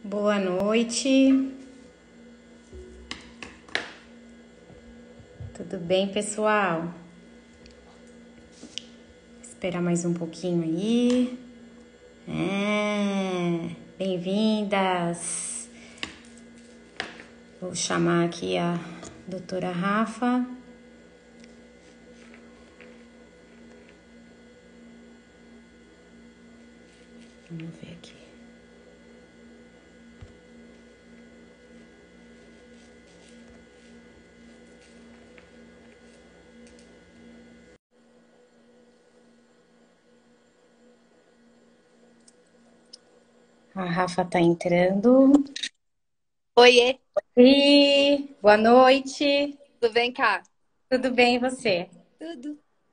Boa noite. Tudo bem, pessoal? Esperar mais um pouquinho aí. Bem-vindas. Vou chamar aqui a doutora Rafa. Vamos ver aqui. A Rafa tá entrando. Oiê, E boa noite. tudo bem, cá? Tudo bem e você?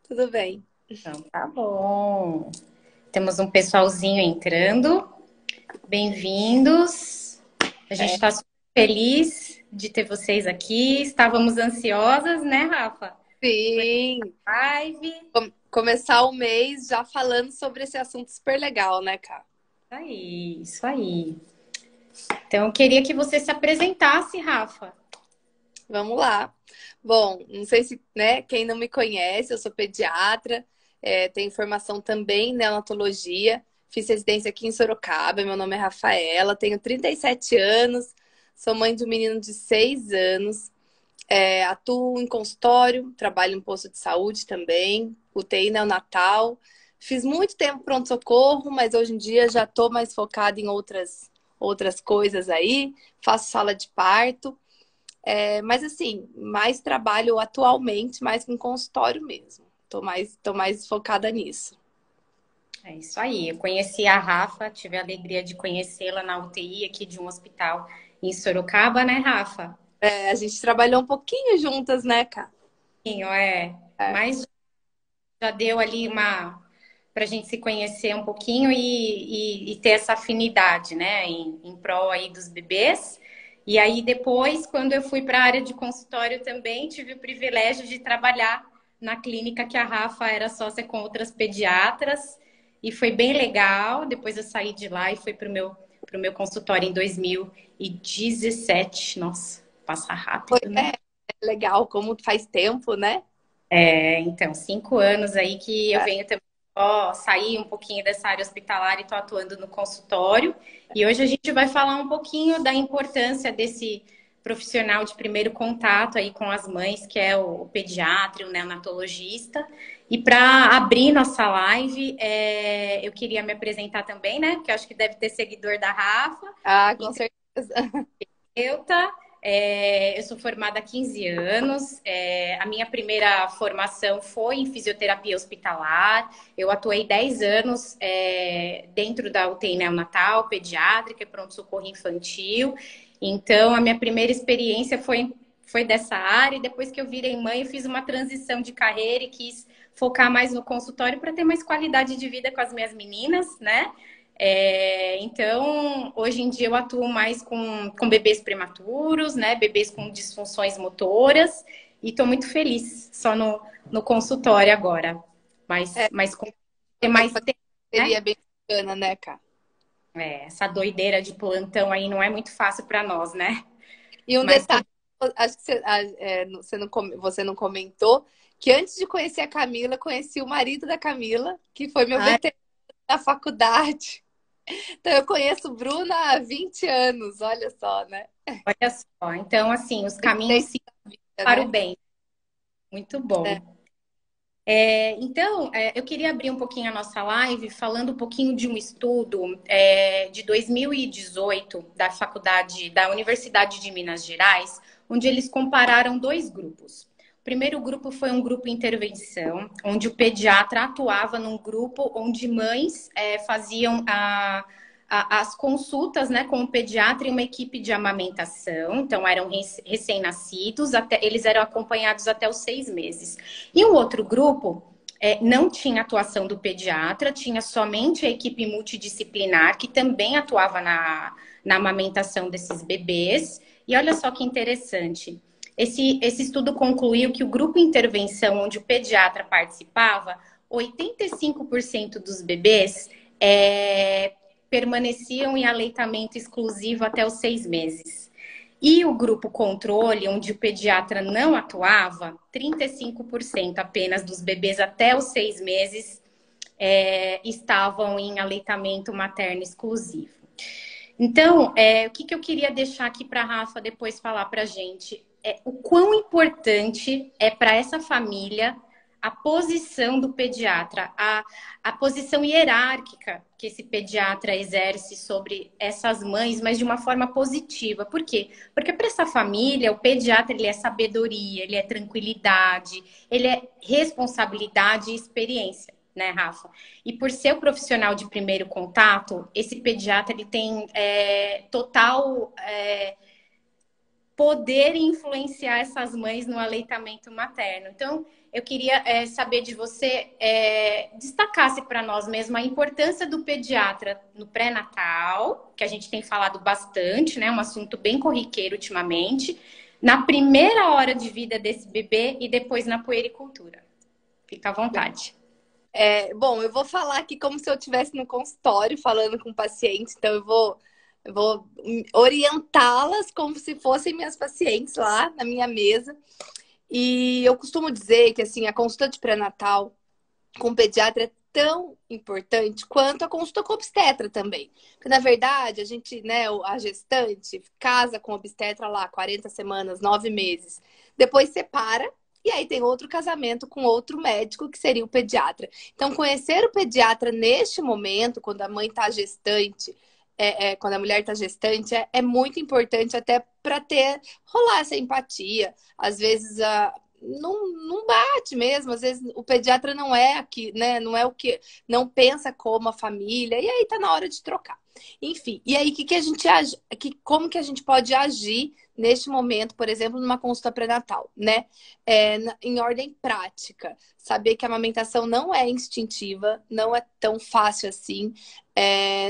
Tudo bem. Então, tá bom. Temos um pessoalzinho entrando. Bem-vindos. A gente É, está super feliz de ter vocês aqui. Estávamos ansiosas, né, Rafa? sim, Live. começar o mês já falando sobre esse assunto super legal, né, cá? Isso aí, isso aí. Então, eu queria que você se apresentasse, Rafa. Vamos lá. Bom, não sei se, né, quem não me conhece, eu sou pediatra, tenho formação também em neonatologia, fiz residência aqui em Sorocaba, meu nome é Rafaela, tenho 37 anos, sou mãe de um menino de 6 anos. Atuo em consultório, trabalho em posto de saúde também, UTI neonatal. Fiz muito tempo pronto-socorro, mas hoje em dia já estou mais focada em outras coisas aí. Faço sala de parto. Mas assim, mais trabalho atualmente, mais com consultório mesmo. Tô mais focada nisso. É isso aí. Eu conheci a Rafa, tive a alegria de conhecê-la na UTI aqui de um hospital em Sorocaba, né, Rafa? A gente trabalhou um pouquinho juntas, né, Cá? Sim, É, mas já deu ali uma para a gente se conhecer um pouquinho e ter essa afinidade, né, em prol aí dos bebês. E aí depois, quando eu fui para a área de consultório também, tive o privilégio de trabalhar na clínica que a Rafa era sócia com outras pediatras e foi bem legal. Depois eu saí de lá e fui pro meu consultório em 2017. Nossa, passa rápido, né? é legal, como faz tempo, né? Então, 5 anos aí que eu É, venho também ó, sair um pouquinho dessa área hospitalar e estou atuando no consultório. E hoje a gente vai falar um pouquinho da importância desse profissional de primeiro contato aí com as mães, que é o pediatra, e o neonatologista. E para abrir nossa live, eu queria me apresentar também, né? Porque eu acho que deve ter seguidor da Rafa. com certeza. Terapeuta. Eu sou formada há 15 anos. A minha primeira formação foi em fisioterapia hospitalar. Eu atuei 10 anos dentro da UTI neonatal, pediátrica e pronto-socorro infantil. Então, a minha primeira experiência foi dessa área. E depois que eu virei mãe, eu fiz uma transição de carreira e quis focar mais no consultório para ter mais qualidade de vida com as minhas meninas, né? Então, hoje em dia eu atuo mais com bebês prematuros, né? Bebês com disfunções motoras, e estou muito feliz só no consultório agora. É, Mas com ter pode mais fazer tempo, né? seria bem bacana, né, Cá? Essa doideira de plantão aí não é muito fácil para nós, né? E um Mas detalhe, tô... acho que você não comentou, que antes de conhecer a Camila, eu conheci o marido da Camila, que foi meu Ai, veterano na faculdade. Então eu conheço o Bruno há 20 anos, olha só, né? olha só. Então, assim, os caminhos Tem se vida, para o né? bem. Muito É. bom. Então, eu queria abrir um pouquinho a nossa live falando um pouquinho de um estudo de 2018 da faculdade da Universidade de Minas Gerais, onde eles compararam dois grupos. O primeiro grupo foi um grupo intervenção, onde o pediatra atuava num grupo onde mães faziam as consultas, né, com o pediatra e uma equipe de amamentação. Então, eram recém-nascidos, eles eram acompanhados até os 6 meses. E o outro grupo não tinha atuação do pediatra, tinha somente a equipe multidisciplinar, que também atuava na amamentação desses bebês. E olha só que interessante. Esse estudo concluiu que o grupo intervenção, onde o pediatra participava, 85% dos bebês permaneciam em aleitamento exclusivo até os 6 meses. E o grupo controle, onde o pediatra não atuava, 35% apenas dos bebês até os 6 meses estavam em aleitamento materno exclusivo. Então, o que eu queria deixar aqui para a Rafa depois falar para a gente o quão importante é para essa família a posição do pediatra, a posição hierárquica que esse pediatra exerce sobre essas mães, mas de uma forma positiva. Por quê? Porque para essa família, o pediatra ele é sabedoria, ele é tranquilidade, ele é responsabilidade e experiência, né, Rafa? E por ser o profissional de primeiro contato, esse pediatra ele tem total poder influenciar essas mães no aleitamento materno. Então, eu queria saber de você, destacasse para nós mesmo a importância do pediatra no pré-natal, que a gente tem falado bastante, né? Um assunto bem corriqueiro ultimamente, na primeira hora de vida desse bebê e depois na puericultura. Fica à vontade. Bom, eu vou falar aqui como se eu estivesse no consultório falando com o paciente, então eu vou orientá-las como se fossem minhas pacientes lá na minha mesa. E eu costumo dizer que assim, a consulta de pré-natal com o pediatra é tão importante quanto a consulta com o obstetra também. Porque, na verdade, a gente, né, a gestante casa com o obstetra lá 40 semanas, 9 meses. Depois separa. E aí tem outro casamento com outro médico, que seria o pediatra. Então, conhecer o pediatra neste momento, quando a mãe está gestante, quando a mulher está gestante, é muito importante até para rolar essa empatia. Às vezes não bate mesmo, às vezes o pediatra não é aqui, né? Não é o que, não pensa como a família, e aí tá na hora de trocar. Enfim, e aí que a gente age, como que a gente pode agir neste momento, por exemplo, numa consulta pré-natal, né? Em ordem prática, saber que a amamentação não é instintiva, não é tão fácil assim,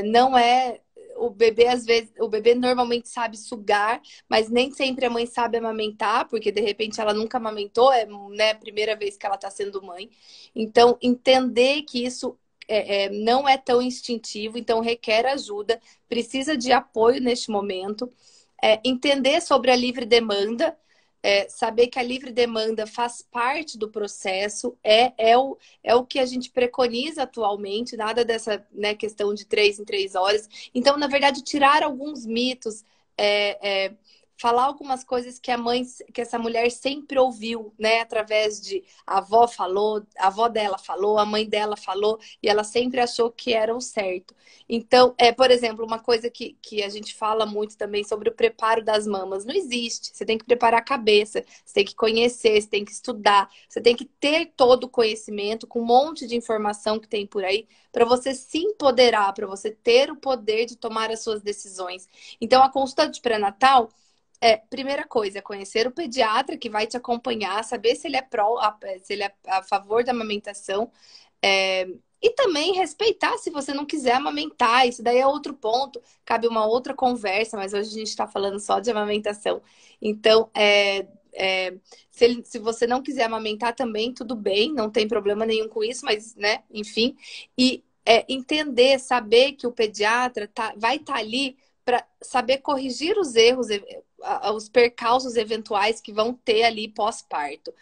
não é. O bebê, às vezes, o bebê normalmente sabe sugar, mas nem sempre a mãe sabe amamentar, porque de repente ela nunca amamentou, né, a primeira vez que ela está sendo mãe. Então, entender que isso não é tão instintivo, então requer ajuda, precisa de apoio neste momento. Entender sobre a livre demanda, saber que a livre demanda faz parte do processo, é o que a gente preconiza atualmente, nada dessa, né, questão de 3 em 3 horas. Então, na verdade, tirar alguns mitos, falar algumas coisas que essa mulher sempre ouviu, né, através de a avó falou, a avó dela falou, a mãe dela falou, e ela sempre achou que era o certo. Então, por exemplo, uma coisa que a gente fala muito também sobre o preparo das mamas. Não existe. Você tem que preparar a cabeça, você tem que conhecer, você tem que estudar, você tem que ter todo o conhecimento, com um monte de informação que tem por aí, para você se empoderar, para você ter o poder de tomar as suas decisões. Então, a consulta de pré-natal, primeira coisa, é conhecer o pediatra que vai te acompanhar, saber se ele se ele é a favor da amamentação. E também respeitar se você não quiser amamentar. Isso daí é outro ponto, cabe uma outra conversa, mas hoje a gente está falando só de amamentação. Então, se você não quiser amamentar também, tudo bem, não tem problema nenhum com isso, mas, né, enfim. E entender, saber que o pediatra vai estar ali para saber corrigir os erros, os percalços eventuais que vão ter ali pós-parto.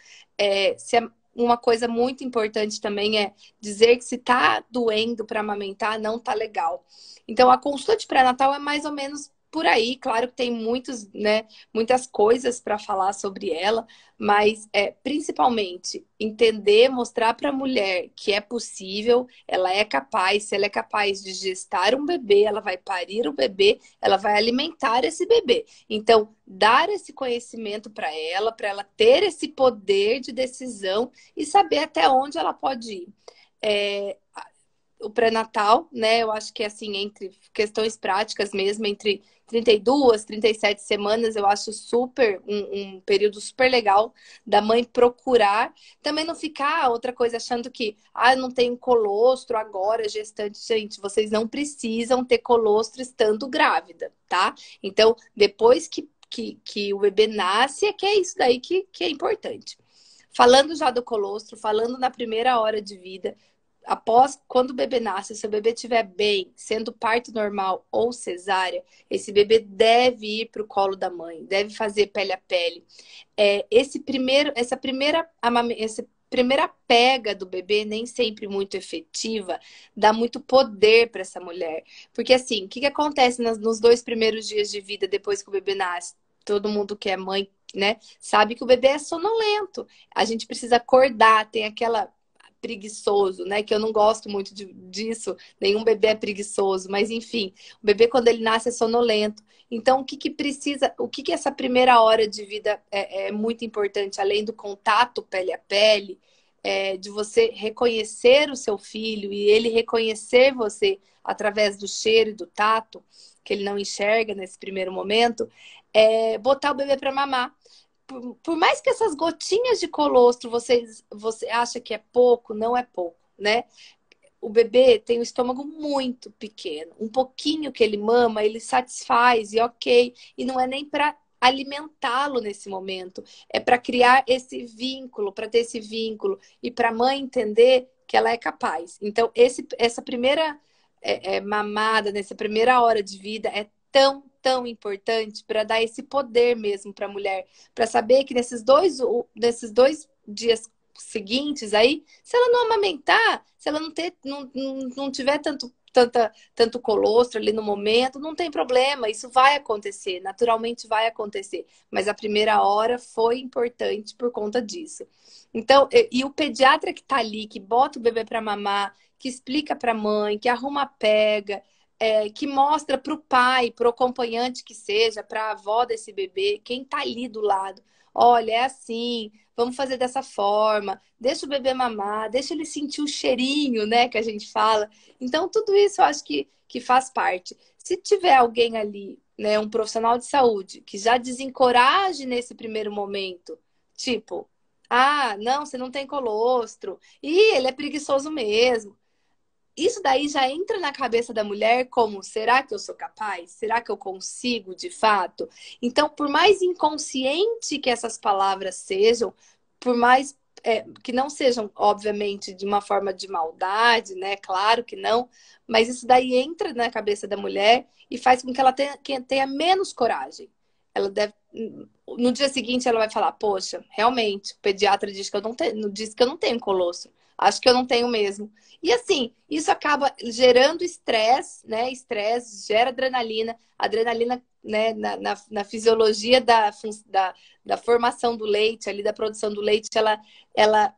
Uma coisa muito importante também é dizer que se tá doendo para amamentar, não tá legal. Então, a consulta de pré-natal é mais ou menos por aí. Claro que tem muitas coisas para falar sobre ela, mas principalmente entender, mostrar para a mulher que é possível, ela é capaz, se ela é capaz de gestar um bebê, ela vai parir o bebê, ela vai alimentar esse bebê. Então, dar esse conhecimento para ela ter esse poder de decisão e saber até onde ela pode ir. O pré-natal, né? Eu acho que assim, entre questões práticas mesmo, entre 32, 37 semanas, eu acho super um período super legal da mãe procurar. Também não ficar outra coisa achando que eu não tenho colostro agora, gestante. Gente, vocês não precisam ter colostro estando grávida, tá? Então, depois que o bebê nasce, que é isso daí que é importante. Falando já do colostro, falando na primeira hora de vida, após, quando o bebê nasce, se o bebê estiver bem, sendo parto normal ou cesárea, esse bebê deve ir para o colo da mãe, deve fazer pele a pele. Essa primeira pega do bebê, nem sempre muito efetiva, dá muito poder para essa mulher. Porque assim, o que acontece nos 2 primeiros dias de vida depois que o bebê nasce? Todo mundo que é mãe, né, sabe que o bebê é sonolento. A gente precisa acordar, tem aquela preguiçoso, né? Que eu não gosto muito disso. Nenhum bebê é preguiçoso, mas enfim, o bebê quando ele nasce é sonolento. Então, o que que precisa, o que que essa primeira hora de vida é muito importante, além do contato pele a pele, de você reconhecer o seu filho e ele reconhecer você através do cheiro e do tato, que ele não enxerga nesse primeiro momento, botar o bebê para mamar. Por mais que essas gotinhas de colostro você acha que é pouco, não é pouco, né? O bebê tem o estômago muito pequeno. Um pouquinho que ele mama, ele satisfaz e ok. E não é nem para alimentá-lo nesse momento. É para criar esse vínculo, para ter esse vínculo. E para a mãe entender que ela é capaz. Então, essa primeira mamada, nessa primeira hora de vida, é tão importante para dar esse poder mesmo para a mulher. Para saber que nesses dois dias seguintes aí, se ela não amamentar, se ela não tiver tanto colostro ali no momento, não tem problema, isso vai acontecer, naturalmente vai acontecer. Mas a primeira hora foi importante por conta disso. Então, e o pediatra que tá ali, que bota o bebê para mamar, que explica para a mãe, que arruma a pega, que mostra para o pai, para o acompanhante que seja, para a avó desse bebê, quem tá ali do lado. Olha, é assim, vamos fazer dessa forma, deixa o bebê mamar, deixa ele sentir o cheirinho, né, que a gente fala. Então, tudo isso eu acho que faz parte. Se tiver alguém ali, né, um profissional de saúde, que já desencoraje nesse primeiro momento, tipo, ah, não, você não tem colostro, e ele é preguiçoso mesmo. Isso daí já entra na cabeça da mulher como, será que eu sou capaz? Será que eu consigo de fato? Então, por mais inconsciente que essas palavras sejam, por mais que não sejam, obviamente, de uma forma de maldade, né? Claro que não, mas isso daí entra na cabeça da mulher e faz com que ela tenha menos coragem. Ela deve, no dia seguinte, ela vai falar, poxa, realmente, o pediatra disse que eu não tenho colostro. Acho que eu não tenho mesmo. E assim, isso acaba gerando estresse, né? Estresse gera adrenalina. Adrenalina, né, na fisiologia da formação do leite, ali da produção do leite, ela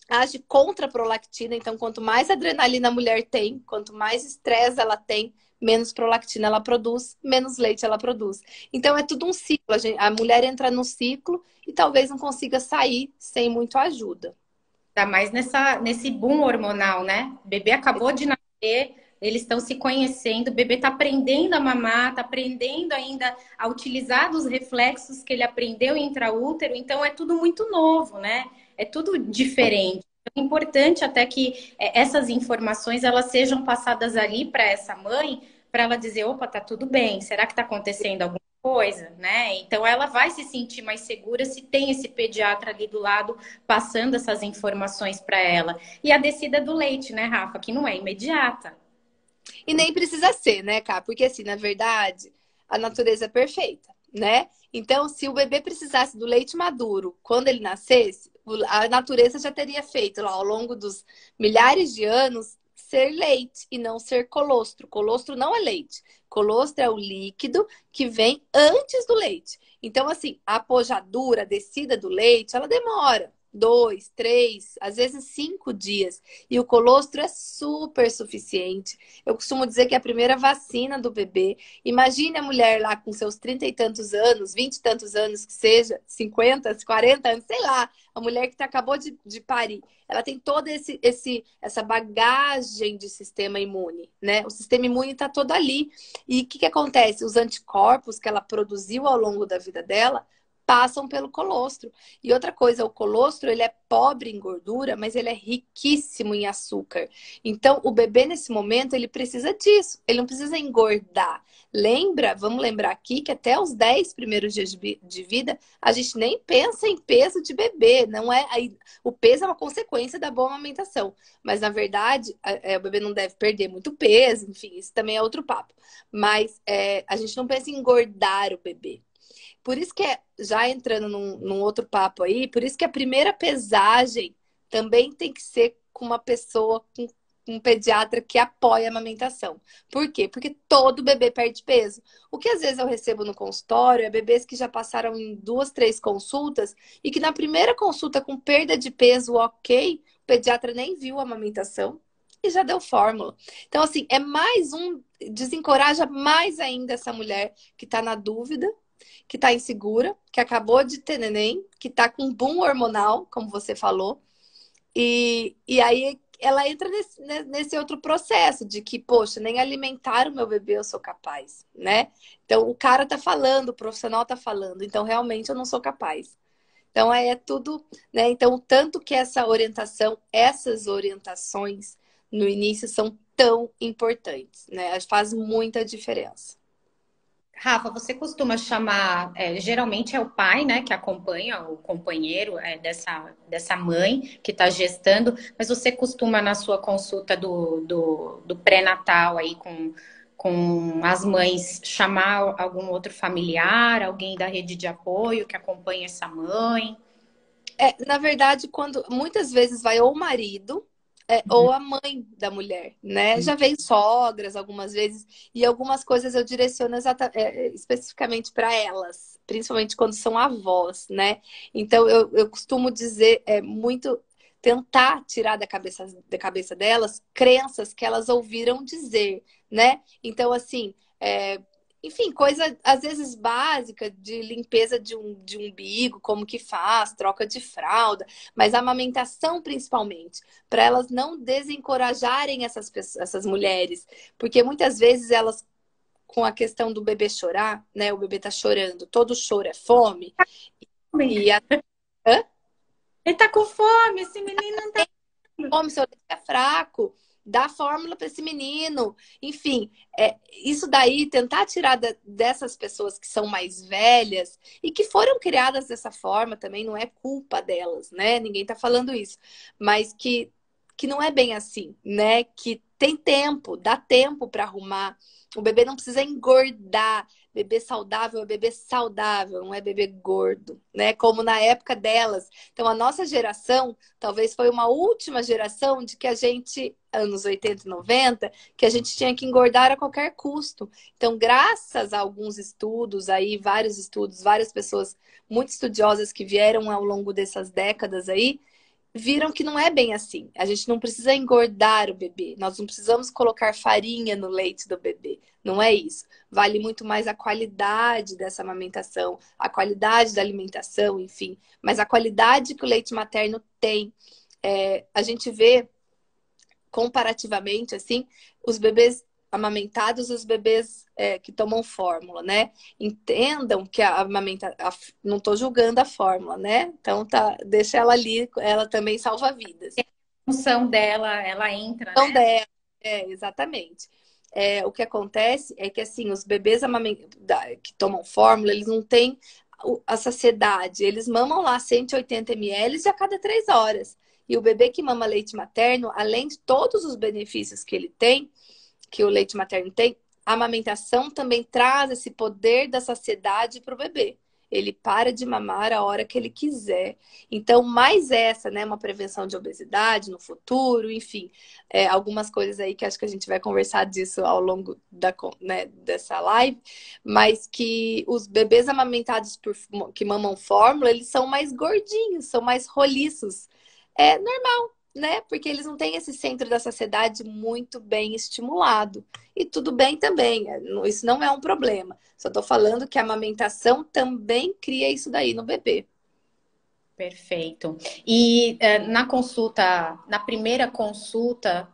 age contra a prolactina. Então, quanto mais adrenalina a mulher tem, quanto mais estresse ela tem, menos prolactina ela produz, menos leite ela produz. Então, é tudo um ciclo. A mulher entra no ciclo e talvez não consiga sair sem muito ajuda. Tá mais nesse boom hormonal, né? O bebê acabou de nascer, eles estão se conhecendo, o bebê está aprendendo a mamar, está aprendendo ainda a utilizar dos reflexos que ele aprendeu intraútero, então é tudo muito novo, né? É tudo diferente. É importante até que essas informações elas sejam passadas ali para essa mãe, para ela dizer, opa, tá tudo bem, será que está acontecendo alguma coisa, né? Então ela vai se sentir mais segura se tem esse pediatra ali do lado passando essas informações para ela. E a descida do leite, né, Rafa, que não é imediata. E nem precisa ser, né, Cá? Porque assim, na verdade, a natureza é perfeita, né? Então, se o bebê precisasse do leite maduro quando ele nascesse, a natureza já teria feito lá ao longo dos milhares de anos ser leite e não ser colostro. Colostro não é leite. Colostro é o líquido que vem antes do leite. Então, assim, a pojadura, a descida do leite, ela demora 2, 3, às vezes 5 dias. E o colostro é super suficiente. Eu costumo dizer que é a primeira vacina do bebê. Imagine a mulher lá com seus 30 e tantos anos, 20 e tantos anos que seja, 50, 40 anos, sei lá, a mulher que acabou de parir. Ela tem toda essa bagagem de sistema imune, né? O sistema imune está todo ali. E o que acontece? Os anticorpos que ela produziu ao longo da vida dela passam pelo colostro. E outra coisa, o colostro, ele é pobre em gordura, mas ele é riquíssimo em açúcar. Então, o bebê, nesse momento, ele precisa disso. Ele não precisa engordar. Lembra, vamos lembrar aqui, que até os 10 primeiros dias de vida, a gente nem pensa em peso de bebê. Não é, o peso é uma consequência da boa amamentação. Mas, na verdade, o bebê não deve perder muito peso. Enfim, isso também é outro papo. Mas a gente não pensa em engordar o bebê. Por isso que, já entrando num outro papo aí, por isso que a primeira pesagem também tem que ser com uma pessoa, com um pediatra que apoia a amamentação. Por quê? Porque todo bebê perde peso. O que às vezes eu recebo no consultório é bebês que já passaram em 2, 3 consultas e que na primeira consulta com perda de peso, ok, o pediatra nem viu a amamentação e já deu fórmula. Então, assim, é mais desencoraja mais ainda essa mulher que está na dúvida, que está insegura, que acabou de ter neném, que está com um boom hormonal, como você falou, e aí ela entra nesse outro processo de que, poxa, nem alimentar o meu bebê eu sou capaz, né? Então, o cara tá falando, o profissional tá falando, então realmente eu não sou capaz. Então, é tudo, né? Então, o tanto que essas orientações no início são tão importantes, né? Faz muita diferença. Rafa, você costuma chamar, geralmente é o pai, né, que acompanha o companheiro dessa mãe que está gestando, mas você costuma na sua consulta do pré-natal aí com as mães chamar algum outro familiar, alguém da rede de apoio que acompanha essa mãe? Na verdade, quando muitas vezes vai ou o marido ou a mãe da mulher, né? Já vem sogras algumas vezes, e algumas coisas eu direciono especificamente para elas, principalmente quando são avós, né? Então eu costumo dizer muito tentar tirar da cabeça delas crenças que elas ouviram dizer, né? Então, assim, enfim, coisa às vezes básica de limpeza de umbigo, como que faz, troca de fralda, mas a amamentação principalmente, para elas não desencorajarem essas mulheres, porque muitas vezes elas, com a questão do bebê chorar, né? O bebê tá chorando, todo choro é fome, e a hã? Ele tá com fome, esse menino tá. Fome, seu leite é fraco, dá fórmula para esse menino. Enfim, isso daí, tentar tirar dessas pessoas que são mais velhas e que foram criadas dessa forma também, não é culpa delas, né? Ninguém tá falando isso. Mas que não é bem assim, né? Que tem tempo, dá tempo para arrumar. O bebê não precisa engordar. Bebê saudável é bebê saudável, não é bebê gordo, né? Como na época delas. Então, a nossa geração talvez foi uma última geração de que a gente, anos 80 e 90, que a gente tinha que engordar a qualquer custo. Então, graças a alguns estudos aí, vários estudos, várias pessoas muito estudiosas que vieram ao longo dessas décadas aí, viram que não é bem assim. A gente não precisa engordar o bebê, nós não precisamos colocar farinha no leite do bebê. Não é isso. Vale muito mais a qualidade dessa amamentação, a qualidade da alimentação, enfim. Mas a qualidade que o leite materno tem. A gente vê comparativamente, assim, os bebês amamentados e os bebês que tomam fórmula, né? Entendam que não estou julgando a fórmula, né? Então deixa ela ali, ela também salva vidas. A função dela, ela entra, Então, né? exatamente. O que acontece é que, assim, os bebês que tomam fórmula, eles não têm a saciedade. Eles mamam lá 180 ml a cada 3 horas. E o bebê que mama leite materno, além de todos os benefícios que ele tem, que o leite materno tem, a amamentação também traz esse poder da saciedade para o bebê. Ele para de mamar a hora que ele quiser. Então, mais essa, né? Uma prevenção de obesidade no futuro, enfim. Algumas coisas aí que acho que a gente vai conversar disso ao longo dessa live. Mas que os bebês amamentados que mamam fórmula, eles são mais gordinhos, são mais roliços. É normal, né? Porque eles não têm esse centro da saciedade muito bem estimulado. E tudo bem também, isso não é um problema. Só estou falando que a amamentação também cria isso daí no bebê. Perfeito. E na primeira consulta,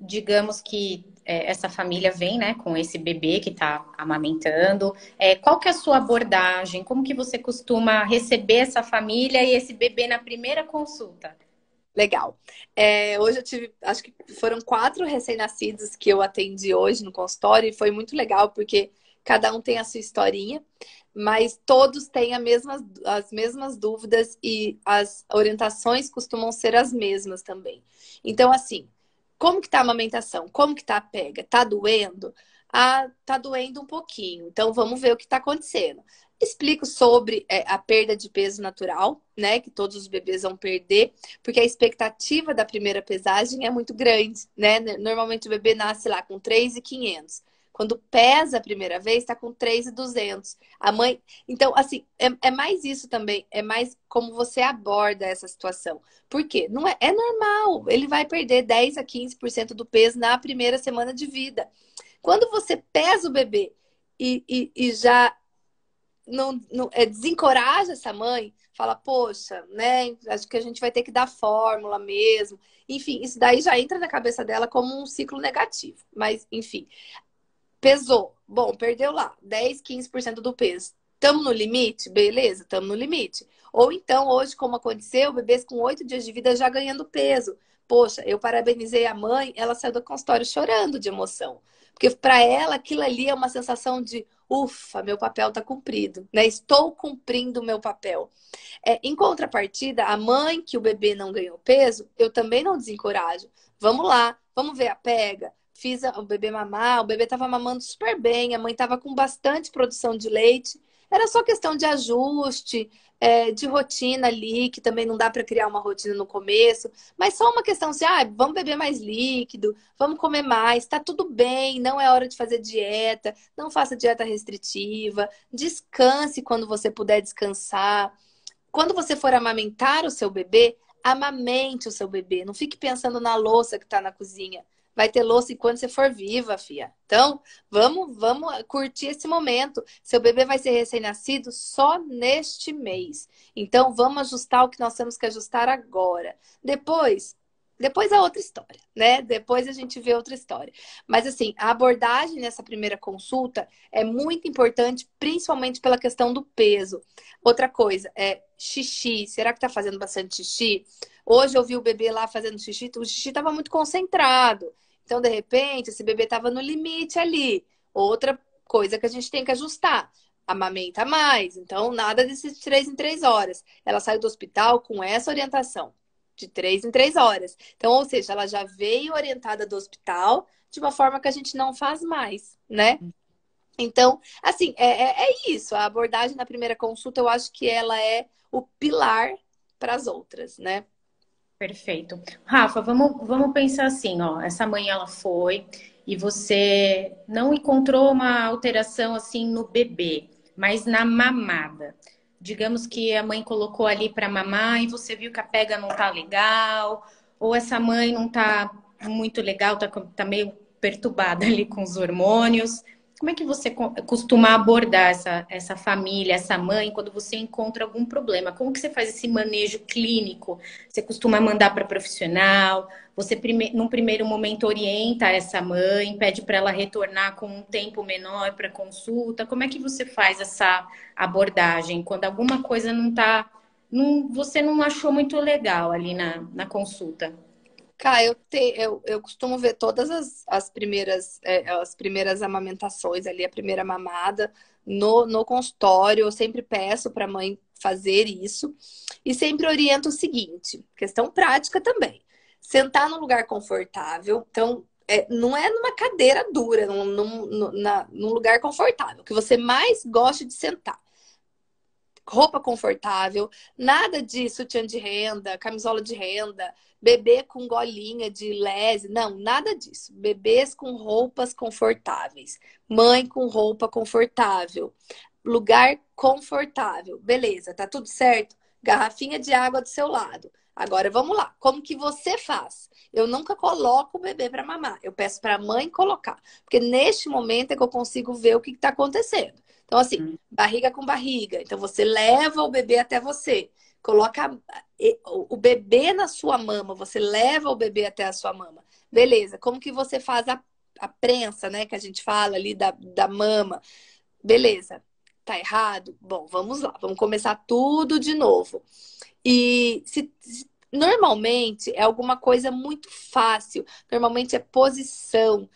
digamos que essa família vem, né, com esse bebê que está amamentando. Qual que é a sua abordagem? Como que você costuma receber essa família e esse bebê na primeira consulta? Legal. Hoje eu tive, acho que foram 4 recém-nascidos que eu atendi hoje no consultório e foi muito legal porque cada um tem a sua historinha, mas todos têm as mesmas dúvidas e as orientações costumam ser as mesmas também. Então, assim, como que tá a amamentação? Como que tá a pega? Tá doendo? Ah, tá doendo um pouquinho. Então, vamos ver o que tá acontecendo. Explico sobre a perda de peso natural, né? Que todos os bebês vão perder, porque a expectativa da primeira pesagem é muito grande, né? Normalmente o bebê nasce lá com 3.500. Quando pesa a primeira vez, está com 3.200. A mãe. Então, assim, é mais isso também. É mais como você aborda essa situação. Por quê? Não é normal. Ele vai perder 10 a 15% do peso na primeira semana de vida. Quando você pesa o bebê e já desencoraja essa mãe, fala, poxa, né? Acho que a gente vai ter que dar fórmula mesmo. Enfim, isso daí já entra na cabeça dela como um ciclo negativo. Mas, enfim, pesou. Bom, perdeu lá 10, 15% do peso. Estamos no limite? Beleza, estamos no limite. Ou então, hoje, como aconteceu, bebês com 8 dias de vida já ganhando peso. Poxa, eu parabenizei a mãe, ela saiu do consultório chorando de emoção. Porque para ela aquilo ali é uma sensação de ufa, meu papel está cumprido, né? Estou cumprindo o meu papel. Em contrapartida, a mãe que o bebê não ganhou peso, eu também não desencorajo. Vamos lá, vamos ver a pega. Fiz o bebê mamar, o bebê estava mamando super bem, a mãe estava com bastante produção de leite. Era só questão de ajuste, de rotina ali, que também não dá para criar uma rotina no começo, mas só uma questão assim, vamos beber mais líquido, vamos comer mais, tá tudo bem, não é hora de fazer dieta, não faça dieta restritiva, descanse quando você puder descansar. Quando você for amamentar o seu bebê, amamente o seu bebê. Não fique pensando na louça que está na cozinha. Vai ter louça enquanto você for viva, filha. Então, vamos curtir esse momento. Seu bebê vai ser recém-nascido só neste mês. Então, vamos ajustar o que nós temos que ajustar agora. Depois é outra história, né? Depois a gente vê outra história. Mas assim, a abordagem nessa primeira consulta é muito importante, principalmente pela questão do peso. Outra coisa é xixi. Será que tá fazendo bastante xixi? Hoje eu vi o bebê lá fazendo xixi, o xixi estava muito concentrado. Então, de repente, esse bebê estava no limite ali. Outra coisa que a gente tem que ajustar. Amamenta mais. Então, nada desses 3 em 3 horas. Ela saiu do hospital com essa orientação. De 3 em 3 horas. Então, ou seja, ela já veio orientada do hospital de uma forma que a gente não faz mais, né? Então, assim, é isso. A abordagem na primeira consulta, eu acho que ela é o pilar para as outras, né? Perfeito. Rafa, vamos pensar assim, ó. Essa mãe ela foi e você não encontrou uma alteração assim no bebê, mas na mamada. Digamos que a mãe colocou ali para mamar e você viu que a pega não tá legal, ou essa mãe não tá muito legal, tá meio perturbada ali com os hormônios. Como é que você costuma abordar essa família, essa mãe, quando você encontra algum problema? Como que você faz esse manejo clínico? Você costuma mandar para profissional? Você, num primeiro momento, orienta essa mãe, pede para ela retornar com um tempo menor para consulta? Como é que você faz essa abordagem quando alguma coisa não tá, você não achou muito legal ali na consulta? Cara, eu costumo ver todas as primeiras amamentações ali, a primeira mamada no consultório. Eu sempre peço para a mãe fazer isso e sempre oriento o seguinte, questão prática também. Sentar num lugar confortável. Então, não é numa cadeira dura, num lugar confortável, que você mais goste de sentar. Roupa confortável, nada de sutiã de renda, camisola de renda, bebê com golinha de lese, não, nada disso. Bebês com roupas confortáveis, mãe com roupa confortável, lugar confortável. Beleza, tá tudo certo? Garrafinha de água do seu lado. Agora vamos lá. Como que você faz? Eu nunca coloco o bebê para mamar. Eu peço para a mãe colocar, porque neste momento é que eu consigo ver o que está acontecendo. Então, assim, barriga com barriga. Então, você leva o bebê até você. Coloca o bebê na sua mama. Você leva o bebê até a sua mama. Beleza, como que você faz a prensa, né? Que a gente fala ali da mama. Beleza, tá errado? Bom, vamos lá, vamos começar tudo de novo. E normalmente é alguma coisa muito fácil, normalmente é posição,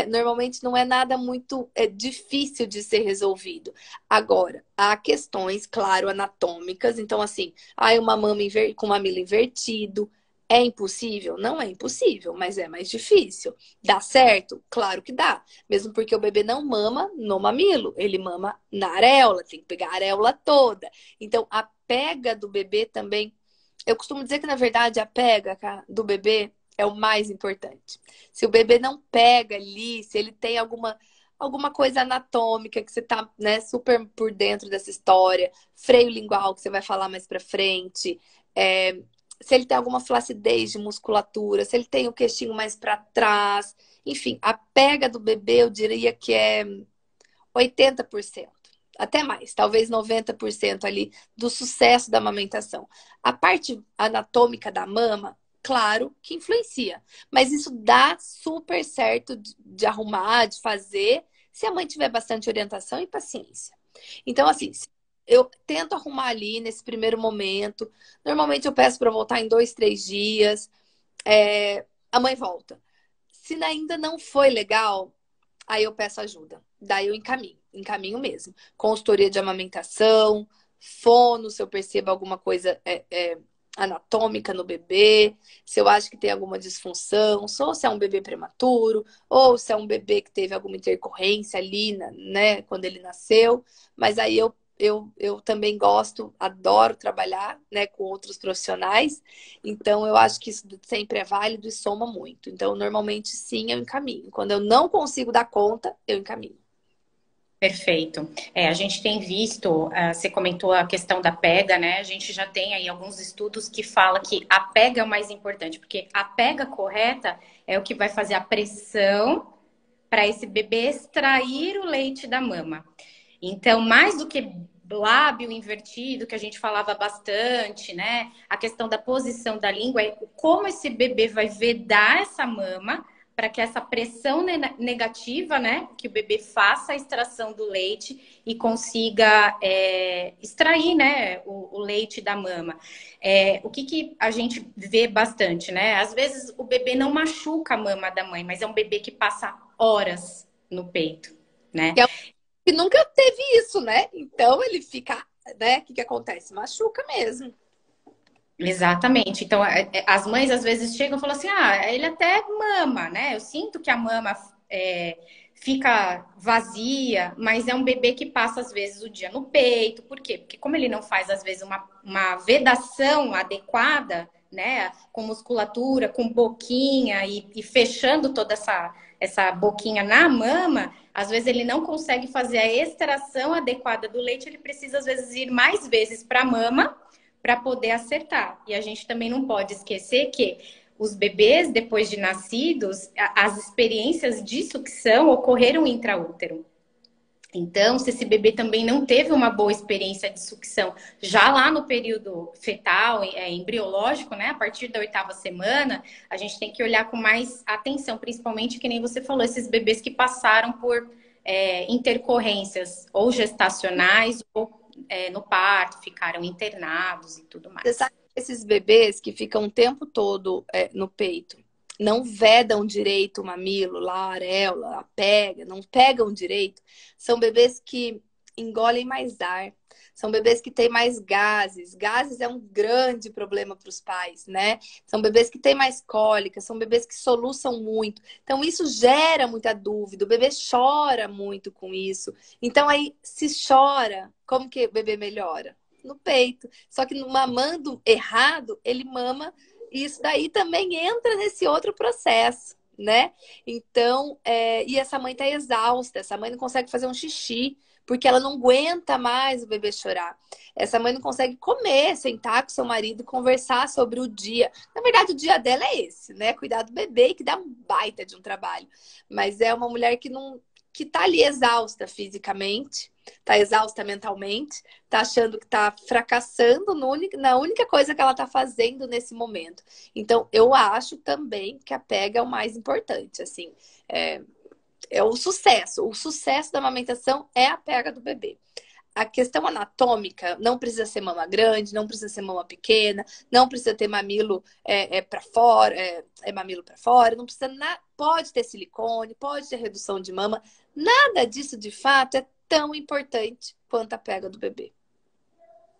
normalmente não é nada muito difícil de ser resolvido. Agora, há questões, claro, anatômicas, então assim, uma mama com mamilo invertido. É impossível? Não é impossível, mas é mais difícil. Dá certo? Claro que dá. Mesmo porque o bebê não mama no mamilo, ele mama na areola, tem que pegar a areola toda. Então, a pega do bebê também. Eu costumo dizer que, na verdade, a pega, cara, do bebê é o mais importante. Se o bebê não pega ali, se ele tem alguma coisa anatômica que você tá, né, super por dentro dessa história, freio lingual que você vai falar mais pra frente, se ele tem alguma flacidez de musculatura, se ele tem o queixinho mais para trás, enfim, a pega do bebê eu diria que é 80%, até mais, talvez 90% ali do sucesso da amamentação. A parte anatômica da mama, claro que influencia, mas isso dá super certo de arrumar, de fazer, se a mãe tiver bastante orientação e paciência. Então, assim, eu tento arrumar ali nesse primeiro momento. Normalmente eu peço para voltar em 2, 3 dias. A mãe volta. Se ainda não foi legal, aí eu peço ajuda. Daí eu encaminho mesmo. Consultoria de amamentação, fono, se eu percebo alguma coisa anatômica no bebê, se eu acho que tem alguma disfunção, ou se é um bebê prematuro, ou se é um bebê que teve alguma intercorrência ali, né, quando ele nasceu. Mas aí eu também gosto, adoro trabalhar, né, com outros profissionais, então eu acho que isso sempre é válido e soma muito. Então, normalmente, sim, eu encaminho. Quando eu não consigo dar conta, eu encaminho. Perfeito. A gente tem visto, você comentou a questão da pega, né? A gente já tem aí alguns estudos que falam que a pega é o mais importante, porque a pega correta é o que vai fazer a pressão para esse bebê extrair o leite da mama. Então, mais do que lábio invertido, que a gente falava bastante, né? A questão da posição da língua é como esse bebê vai vedar essa mama para que essa pressão negativa, né, que o bebê faça a extração do leite e consiga extrair, né, o leite da mama. O que a gente vê bastante, né? Às vezes o bebê não machuca a mama da mãe, mas é um bebê que passa horas no peito, né? Que nunca teve isso, né? Então ele fica, né? O que acontece? Machuca mesmo. Exatamente. Então, as mães às vezes chegam e falam assim: ele até mama, né? Eu sinto que a mama fica vazia, mas é um bebê que passa às vezes o dia no peito. Por quê? Porque como ele não faz às vezes uma vedação adequada, né? Com musculatura, com boquinha e fechando toda essa boquinha na mama, às vezes ele não consegue fazer a extração adequada do leite, ele precisa às vezes ir mais vezes para a mama para poder acertar. E a gente também não pode esquecer que os bebês, depois de nascidos, as experiências de sucção ocorreram intraútero. Então, se esse bebê também não teve uma boa experiência de sucção já lá no período fetal, embriológico, né? A partir da 8ª semana, a gente tem que olhar com mais atenção, principalmente que nem você falou, esses bebês que passaram por intercorrências ou gestacionais ou no parto, ficaram internados e tudo Você mais. sabe que esses bebês que ficam o tempo todo no peito, não vedam direito o mamilo, lá, a areola, a pega, não pegam direito, são bebês que engolem mais ar. São bebês que têm mais gases. Gases é um grande problema para os pais, né? São bebês que têm mais cólica, são bebês que soluçam muito. Então, isso gera muita dúvida. O bebê chora muito com isso. Então, aí, se chora, como que o bebê melhora? No peito. Só que no mamando errado, ele mama e isso daí também entra nesse outro processo, né? Então, e essa mãe tá exausta, essa mãe não consegue fazer um xixi, porque ela não aguenta mais o bebê chorar. Essa mãe não consegue comer, sentar com seu marido, conversar sobre o dia. Na verdade, o dia dela é esse, né? Cuidar do bebê, que dá um baita de um trabalho. Mas é uma mulher que que tá ali exausta fisicamente, tá exausta mentalmente, tá achando que tá fracassando na única coisa que ela tá fazendo nesse momento. Então, eu acho também que a pega é o mais importante, assim, é o sucesso. O sucesso da amamentação é a pega do bebê. A questão anatômica não precisa ser mama grande, não precisa ser mama pequena, não precisa ter mamilo para fora, mamilo para fora, não precisa pode ter silicone, pode ter redução de mama. Nada disso de fato é tão importante quanto a pega do bebê.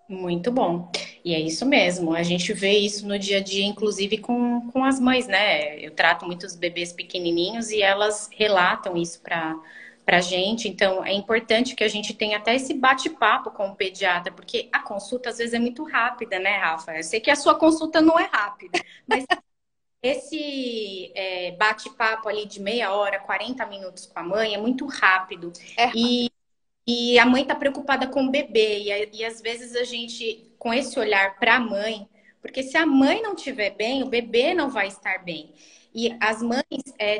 Muito bom. E é isso mesmo. A gente vê isso no dia a dia, inclusive com as mães, né? Eu trato muitos bebês pequenininhos e elas relatam isso para gente. Então, é importante que a gente tenha até esse bate-papo com o pediatra, porque a consulta às vezes é muito rápida, né, Rafa? Eu sei que a sua consulta não é rápida, mas esse bate-papo ali de meia hora, 40 minutos com a mãe é muito rápido. E a mãe está preocupada com o bebê. E às vezes a gente, com esse olhar para a mãe, porque se a mãe não estiver bem, o bebê não vai estar bem. E as mães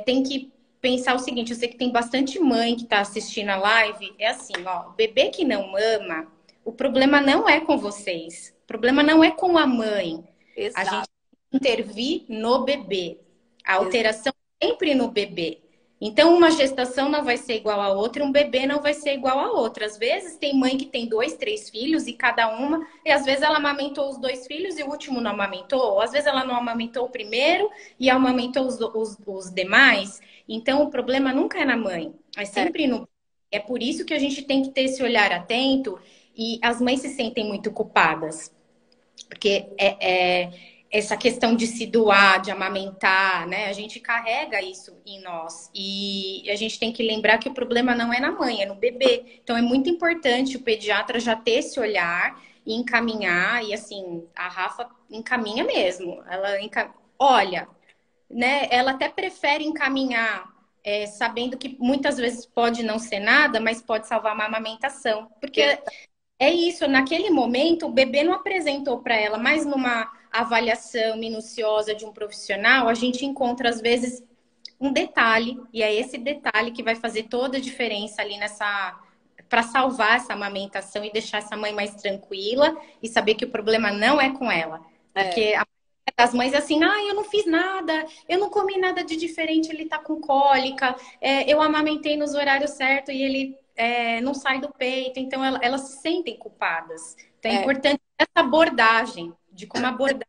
têm que pensar o seguinte: eu sei que tem bastante mãe que está assistindo a live. É assim, ó, o bebê que não mama, o problema não é com vocês. O problema não é com a mãe. Exato. A gente tem que intervir no bebê. A alteração sempre no bebê. Então, uma gestação não vai ser igual a outra, um bebê não vai ser igual a outra. Às vezes, tem mãe que tem 2, 3 filhos e cada uma, e às vezes ela amamentou os 2 filhos e o último não amamentou, ou às vezes ela não amamentou o primeiro e amamentou os demais. Então, o problema nunca é na mãe, é sempre no bebê. É por isso que a gente tem que ter esse olhar atento e as mães se sentem muito culpadas, porque essa questão de se doar, de amamentar, né? A gente carrega isso em nós. E a gente tem que lembrar que o problema não é na mãe, é no bebê. Então é muito importante o pediatra já ter esse olhar e encaminhar. E assim, a Rafa encaminha mesmo. Olha, né? Ela até prefere encaminhar, sabendo que muitas vezes pode não ser nada, mas pode salvar uma amamentação. Porque é isso, naquele momento o bebê não apresentou para ela, mas numa avaliação minuciosa de um profissional, a gente encontra às vezes um detalhe, e é esse detalhe que vai fazer toda a diferença ali para salvar essa amamentação e deixar essa mãe mais tranquila e saber que o problema não é com ela. Porque as mães assim, eu não fiz nada, eu não comi nada de diferente, ele tá com cólica, eu amamentei nos horários certos e ele não sai do peito, então elas se sentem culpadas. Então é importante essa abordagem, de como abordar.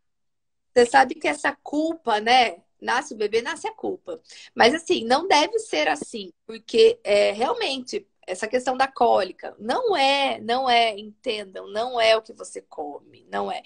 Você sabe que essa culpa, né? Nasce o bebê, nasce a culpa. Mas assim, não deve ser assim, porque realmente essa questão da cólica não é, entendam, não é o que você come, não é.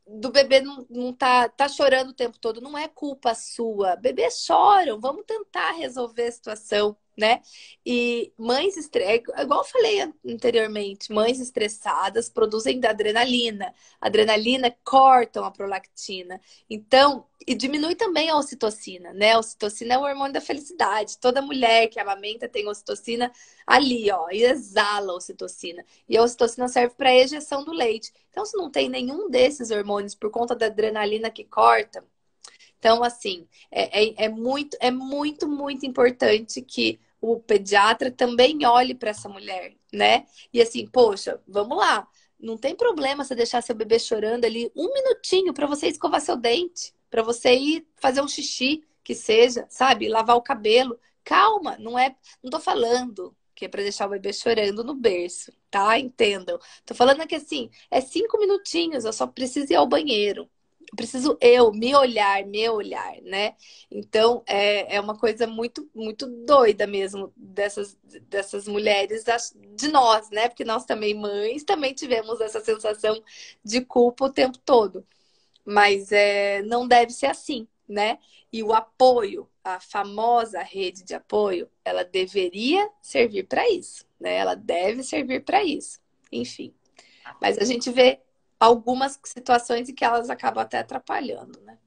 Do bebê não tá chorando o tempo todo, não é culpa sua. Bebês choram, vamos tentar resolver a situação, né? E mães igual eu falei anteriormente, mães estressadas produzem da adrenalina. A adrenalina cortam a prolactina. Então, e diminui também a ocitocina, né? A ocitocina é o hormônio da felicidade. Toda mulher que amamenta tem ocitocina ali, ó, e exala a ocitocina. E a ocitocina serve para ejeção do leite. Então, se não tem nenhum desses hormônios por conta da adrenalina que corta, então, assim, é muito, muito importante que o pediatra também olhe para essa mulher, né? E assim, poxa, vamos lá. Não tem problema você deixar seu bebê chorando ali um minutinho para você escovar seu dente, para você ir fazer um xixi, que seja, sabe? Lavar o cabelo. Calma, não tô falando que é para deixar o bebê chorando no berço, tá? Entendam. Tô falando que assim, 5 minutinhos, eu só preciso ir ao banheiro. Preciso me olhar, né? Então, é uma coisa muito, muito doida mesmo dessas mulheres, de nós, né? Porque nós também, mães, também tivemos essa sensação de culpa o tempo todo. Mas não deve ser assim, né? E o apoio, a famosa rede de apoio, ela deveria servir para isso, né? Ela deve servir para isso. Enfim. Mas a gente vê algumas situações em que elas acabam até atrapalhando, né?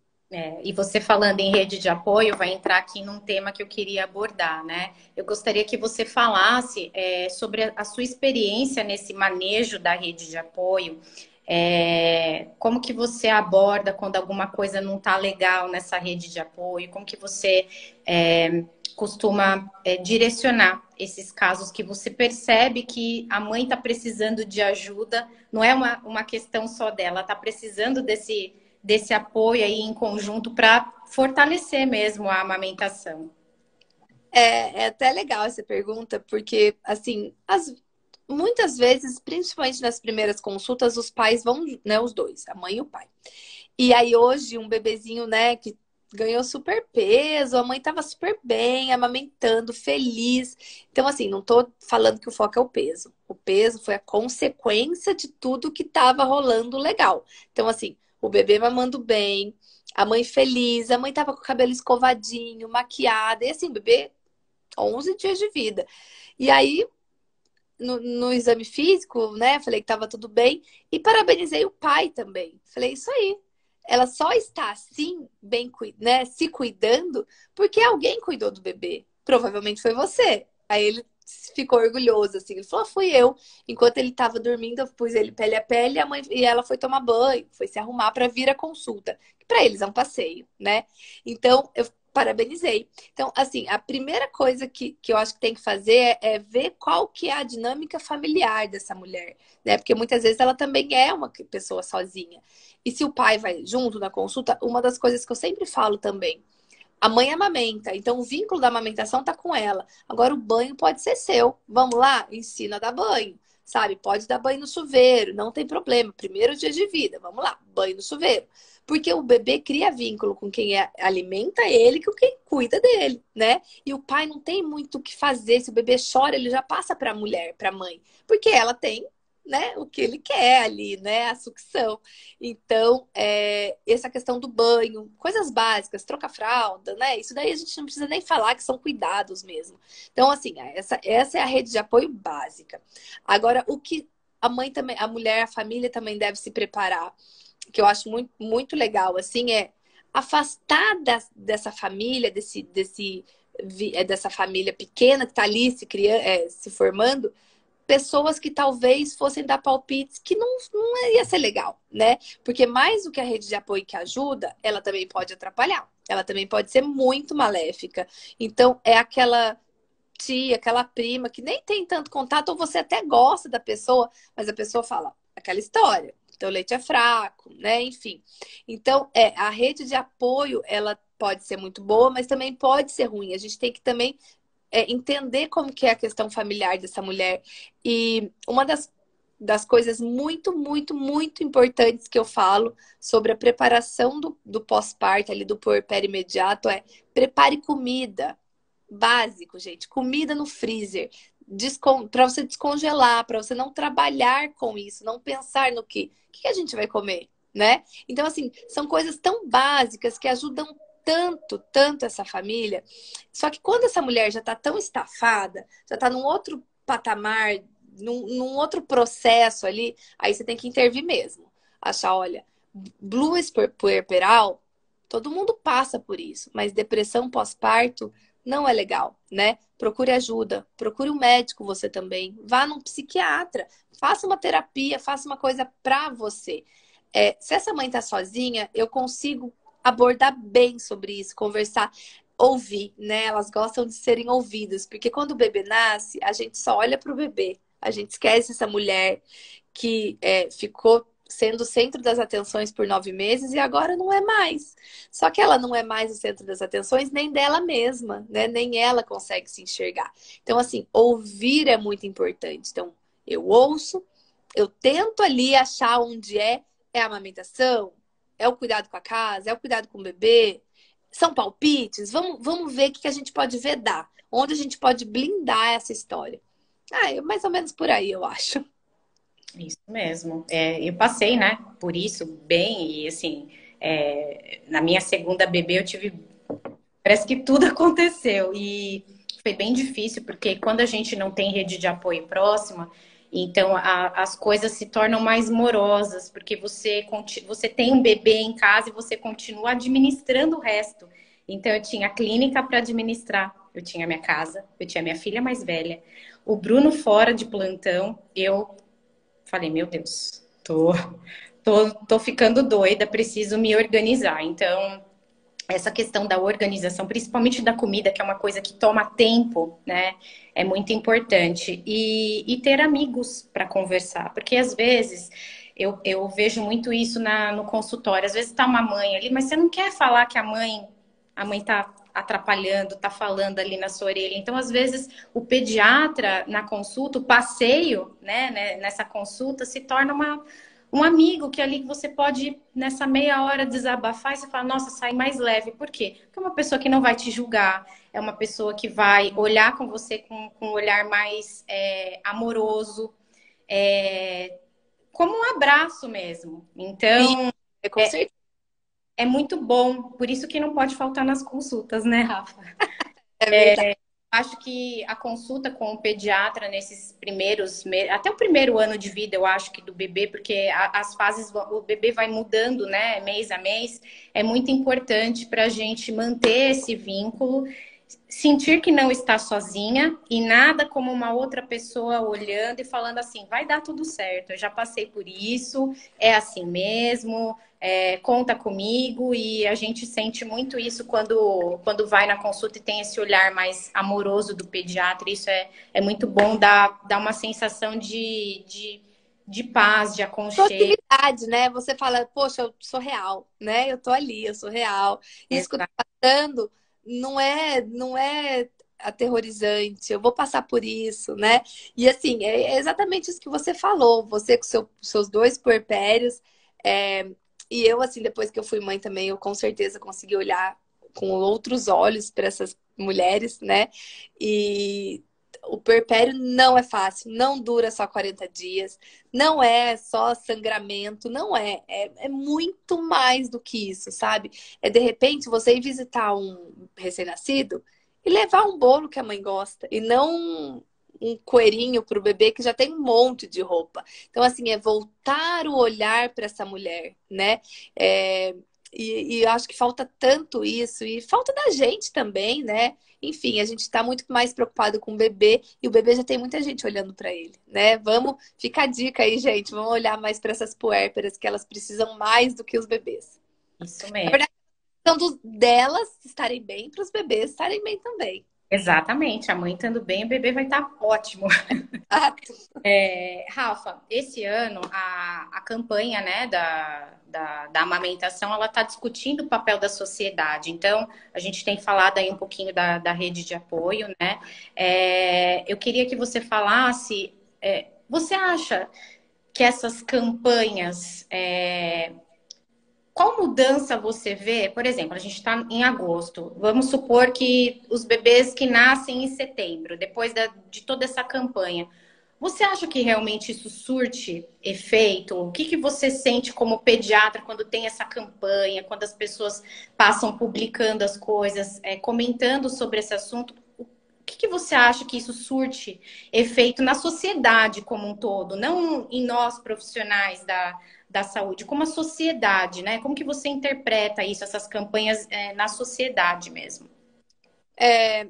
E você falando em rede de apoio, vai entrar aqui num tema que eu queria abordar, né? Eu gostaria que você falasse sobre a sua experiência nesse manejo da rede de apoio. Como que você aborda quando alguma coisa não está legal nessa rede de apoio? Como que você costuma direcionar esses casos que você percebe que a mãe está precisando de ajuda? Não é uma questão só dela, está precisando desse apoio aí em conjunto para fortalecer mesmo a amamentação. É até legal essa pergunta, porque, assim, muitas vezes, principalmente nas primeiras consultas, os pais vão, né, os dois, a mãe e o pai. E aí, hoje, um bebezinho, né, que ganhou super peso, a mãe tava super bem, amamentando, feliz. Então, assim, não tô falando que o foco é o peso. O peso foi a consequência de tudo que tava rolando legal. Então, assim, o bebê mamando bem, a mãe feliz, a mãe tava com o cabelo escovadinho, maquiada, e assim, o bebê 11 dias de vida. E aí, no exame físico, né, falei que tava tudo bem e parabenizei o pai também. Falei, isso aí. Ela só está assim, bem, né, se cuidando, porque alguém cuidou do bebê. Provavelmente foi você. Aí ele ficou orgulhoso, assim. Ele falou, fui eu. Enquanto ele estava dormindo, eu pus ele pele a pele e ela foi tomar banho, foi se arrumar para vir à consulta. Que para eles é um passeio, né? Então, eu parabenizei. Então, assim, a primeira coisa que eu acho que tem que fazer é ver qual que é a dinâmica familiar dessa mulher, né? Porque muitas vezes ela também é uma pessoa sozinha. E se o pai vai junto na consulta, uma das coisas que eu sempre falo também, a mãe amamenta, então o vínculo da amamentação tá com ela. Agora o banho pode ser seu. Vamos lá? Ensina a dar banho. Sabe? Pode dar banho no chuveiro, não tem problema. Primeiro dia de vida, vamos lá, banho no chuveiro. Porque o bebê cria vínculo com quem alimenta ele, com quem cuida dele, né? E o pai não tem muito o que fazer. Se o bebê chora, ele já passa para a mulher, para a mãe, porque ela tem, né, o que ele quer ali, né? A sucção. Então, essa questão do banho, coisas básicas, trocar fralda, né? Isso daí a gente não precisa nem falar que são cuidados mesmo. Então, assim, essa é a rede de apoio básica. Agora, o que a mãe também, a mulher, a família também deve se preparar, que eu acho muito, muito legal, assim, é afastar dessa família, dessa família pequena que está ali se formando, pessoas que talvez fossem dar palpites que não ia ser legal, né? Porque mais do que a rede de apoio que ajuda, ela também pode atrapalhar. Ela também pode ser muito maléfica. Então, é aquela tia, aquela prima que nem tem tanto contato, ou você até gosta da pessoa, mas a pessoa fala aquela história. Teu leite é fraco, né? Enfim. Então, a rede de apoio, ela pode ser muito boa, mas também pode ser ruim. A gente tem que também entender como que é a questão familiar dessa mulher. E uma das coisas muito, muito, muito importantes que eu falo sobre a preparação do pós-parto, ali do puerpério imediato, é prepare comida. Básico, gente. Comida no freezer. Para você descongelar, para você não trabalhar com isso, não pensar no que a gente vai comer, né? Então, assim, são coisas tão básicas que ajudam tanto, tanto essa família. Só que quando essa mulher já tá tão estafada, já tá num outro patamar, num outro processo ali, aí você tem que intervir mesmo. Achar, olha, blues puerperal, todo mundo passa por isso, mas depressão pós-parto não é legal, né? Procure ajuda, procure um médico você também, vá num psiquiatra, faça uma terapia, faça uma coisa pra você. Se essa mãe tá sozinha, eu consigo abordar bem sobre isso, conversar, ouvir, né? Elas gostam de serem ouvidas, porque quando o bebê nasce, a gente só olha pro bebê, a gente esquece essa mulher que ficou sendo o centro das atenções por 9 meses e agora não é mais. Só que ela não é mais o centro das atenções nem dela mesma, né? Nem ela consegue se enxergar. Então, assim, ouvir é muito importante. Então, eu ouço, eu tento ali achar onde é a amamentação, é o cuidado com a casa, é o cuidado com o bebê, são palpites, vamos ver o que a gente pode vedar, onde a gente pode blindar essa história. É mais ou menos por aí, eu acho. Isso mesmo. Eu passei, né, por isso bem e assim, na minha segunda bebê eu tive, parece que tudo aconteceu e foi bem difícil porque quando a gente não tem rede de apoio próxima, então as coisas se tornam mais morosas porque você tem um bebê em casa e você continua administrando o resto. Então eu tinha a clínica para administrar, eu tinha minha casa, eu tinha minha filha mais velha, o Bruno fora de plantão, eu falei, meu Deus, Tô, tô ficando doida, preciso me organizar. Então, essa questão da organização, principalmente da comida, que é uma coisa que toma tempo, né? É muito importante. E ter amigos para conversar, porque às vezes eu vejo muito isso no consultório. Às vezes tá uma mãe ali, mas você não quer falar que a mãe tá atrapalhando, tá falando ali na sua orelha. Então, às vezes, o pediatra na consulta, o passeio, né, nessa consulta, se torna um amigo que ali que você pode, nessa meia hora, desabafar e você fala, nossa, sai mais leve. Por quê? Porque é uma pessoa que não vai te julgar, é uma pessoa que vai olhar com você com um olhar mais amoroso, como um abraço mesmo. E Então, com certeza. é muito bom. Por isso que não pode faltar nas consultas, né, Rafa? É verdade. Acho que a consulta com o pediatra nesses primeiros meses, até o primeiro ano de vida, eu acho que do bebê, porque as fases, o bebê vai mudando, né, mês a mês, é muito importante para a gente manter esse vínculo, sentir que não está sozinha e nada como uma outra pessoa olhando e falando assim, vai dar tudo certo, eu já passei por isso, é assim mesmo, conta comigo, e a gente sente muito isso quando vai na consulta e tem esse olhar mais amoroso do pediatra. Isso é muito bom, dá uma sensação de paz, de aconchego. Proximidade, né? Você fala, poxa, eu sou real, né? Eu tô ali, eu sou real. Isso que eu tô passando não é aterrorizante. Eu vou passar por isso, né? E assim, é exatamente isso que você falou. Você com seus dois puerpérios, é, e eu assim, depois que eu fui mãe também, eu com certeza consegui olhar com outros olhos para essas mulheres, né? E o puerpério não é fácil, não dura só 40 dias. Não é só sangramento, não é. É muito mais do que isso, sabe? É de repente você ir visitar um recém-nascido e levar um bolo que a mãe gosta e não um coelhinho para o bebê que já tem um monte de roupa. Então, assim, é voltar o olhar para essa mulher, né? É, e eu acho que falta tanto isso, e falta da gente também, né? Enfim, a gente está muito mais preocupado com o bebê e o bebê já tem muita gente olhando para ele, né? Vamos, fica a dica aí, gente. Vamos olhar mais para essas puérperas que elas precisam mais do que os bebês. Isso Na mesmo. verdade, tanto delas estarem bem para os bebês estarem bem também. Exatamente, a mãe estando bem, o bebê vai estar ótimo. Exato. Rafa, esse ano a campanha, né, da amamentação, ela está discutindo o papel da sociedade. Então, a gente tem falado aí um pouquinho da rede de apoio, né? Eu queria que você falasse, você acha que essas campanhas, qual mudança você vê? Por exemplo, a gente está em agosto. Vamos supor que os bebês que nascem em setembro, depois de toda essa campanha, você acha que realmente isso surte efeito? O que você sente como pediatra quando tem essa campanha, quando as pessoas passam publicando as coisas, comentando sobre esse assunto? O que você acha que isso surte efeito na sociedade como um todo, não em nós profissionais da saúde, como a sociedade, né? Como que você interpreta isso, essas campanhas na sociedade mesmo? É,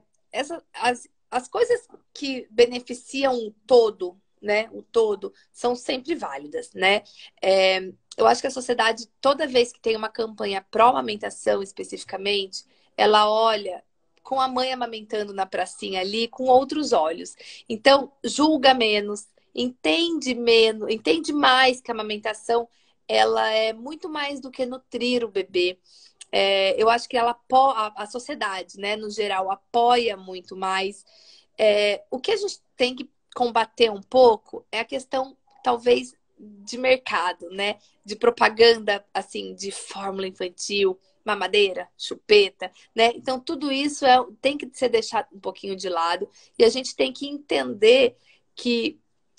as coisas que beneficiam o todo, né? O todo, são sempre válidas, né? É, eu acho que a sociedade, toda vez que tem uma campanha pró-amamentação especificamente, ela olha com a mãe amamentando na pracinha ali com outros olhos. Então, julga menos, entende menos, entende mais que a amamentação ela é muito mais do que nutrir o bebê. Eu acho que a sociedade, né, no geral, apoia muito mais. O que a gente tem que combater um pouco é a questão, talvez, de mercado, né? De propaganda, assim, de fórmula infantil, mamadeira, chupeta, né? Então, tudo isso tem que ser deixado um pouquinho de lado e a gente tem que entender que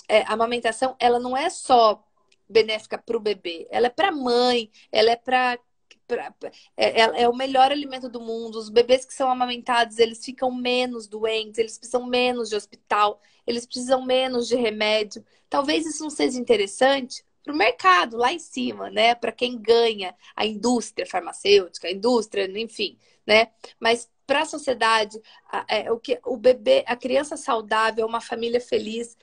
a amamentação, ela não é só benéfica para o bebê, ela é para a mãe, ela é para é o melhor alimento do mundo. Os bebês que são amamentados, eles ficam menos doentes, eles precisam menos de hospital, eles precisam menos de remédio. Talvez isso não seja interessante para o mercado lá em cima, né? Para quem ganha, a indústria farmacêutica, a indústria, enfim, né? Mas para a sociedade, o bebê, a criança saudável, uma família feliz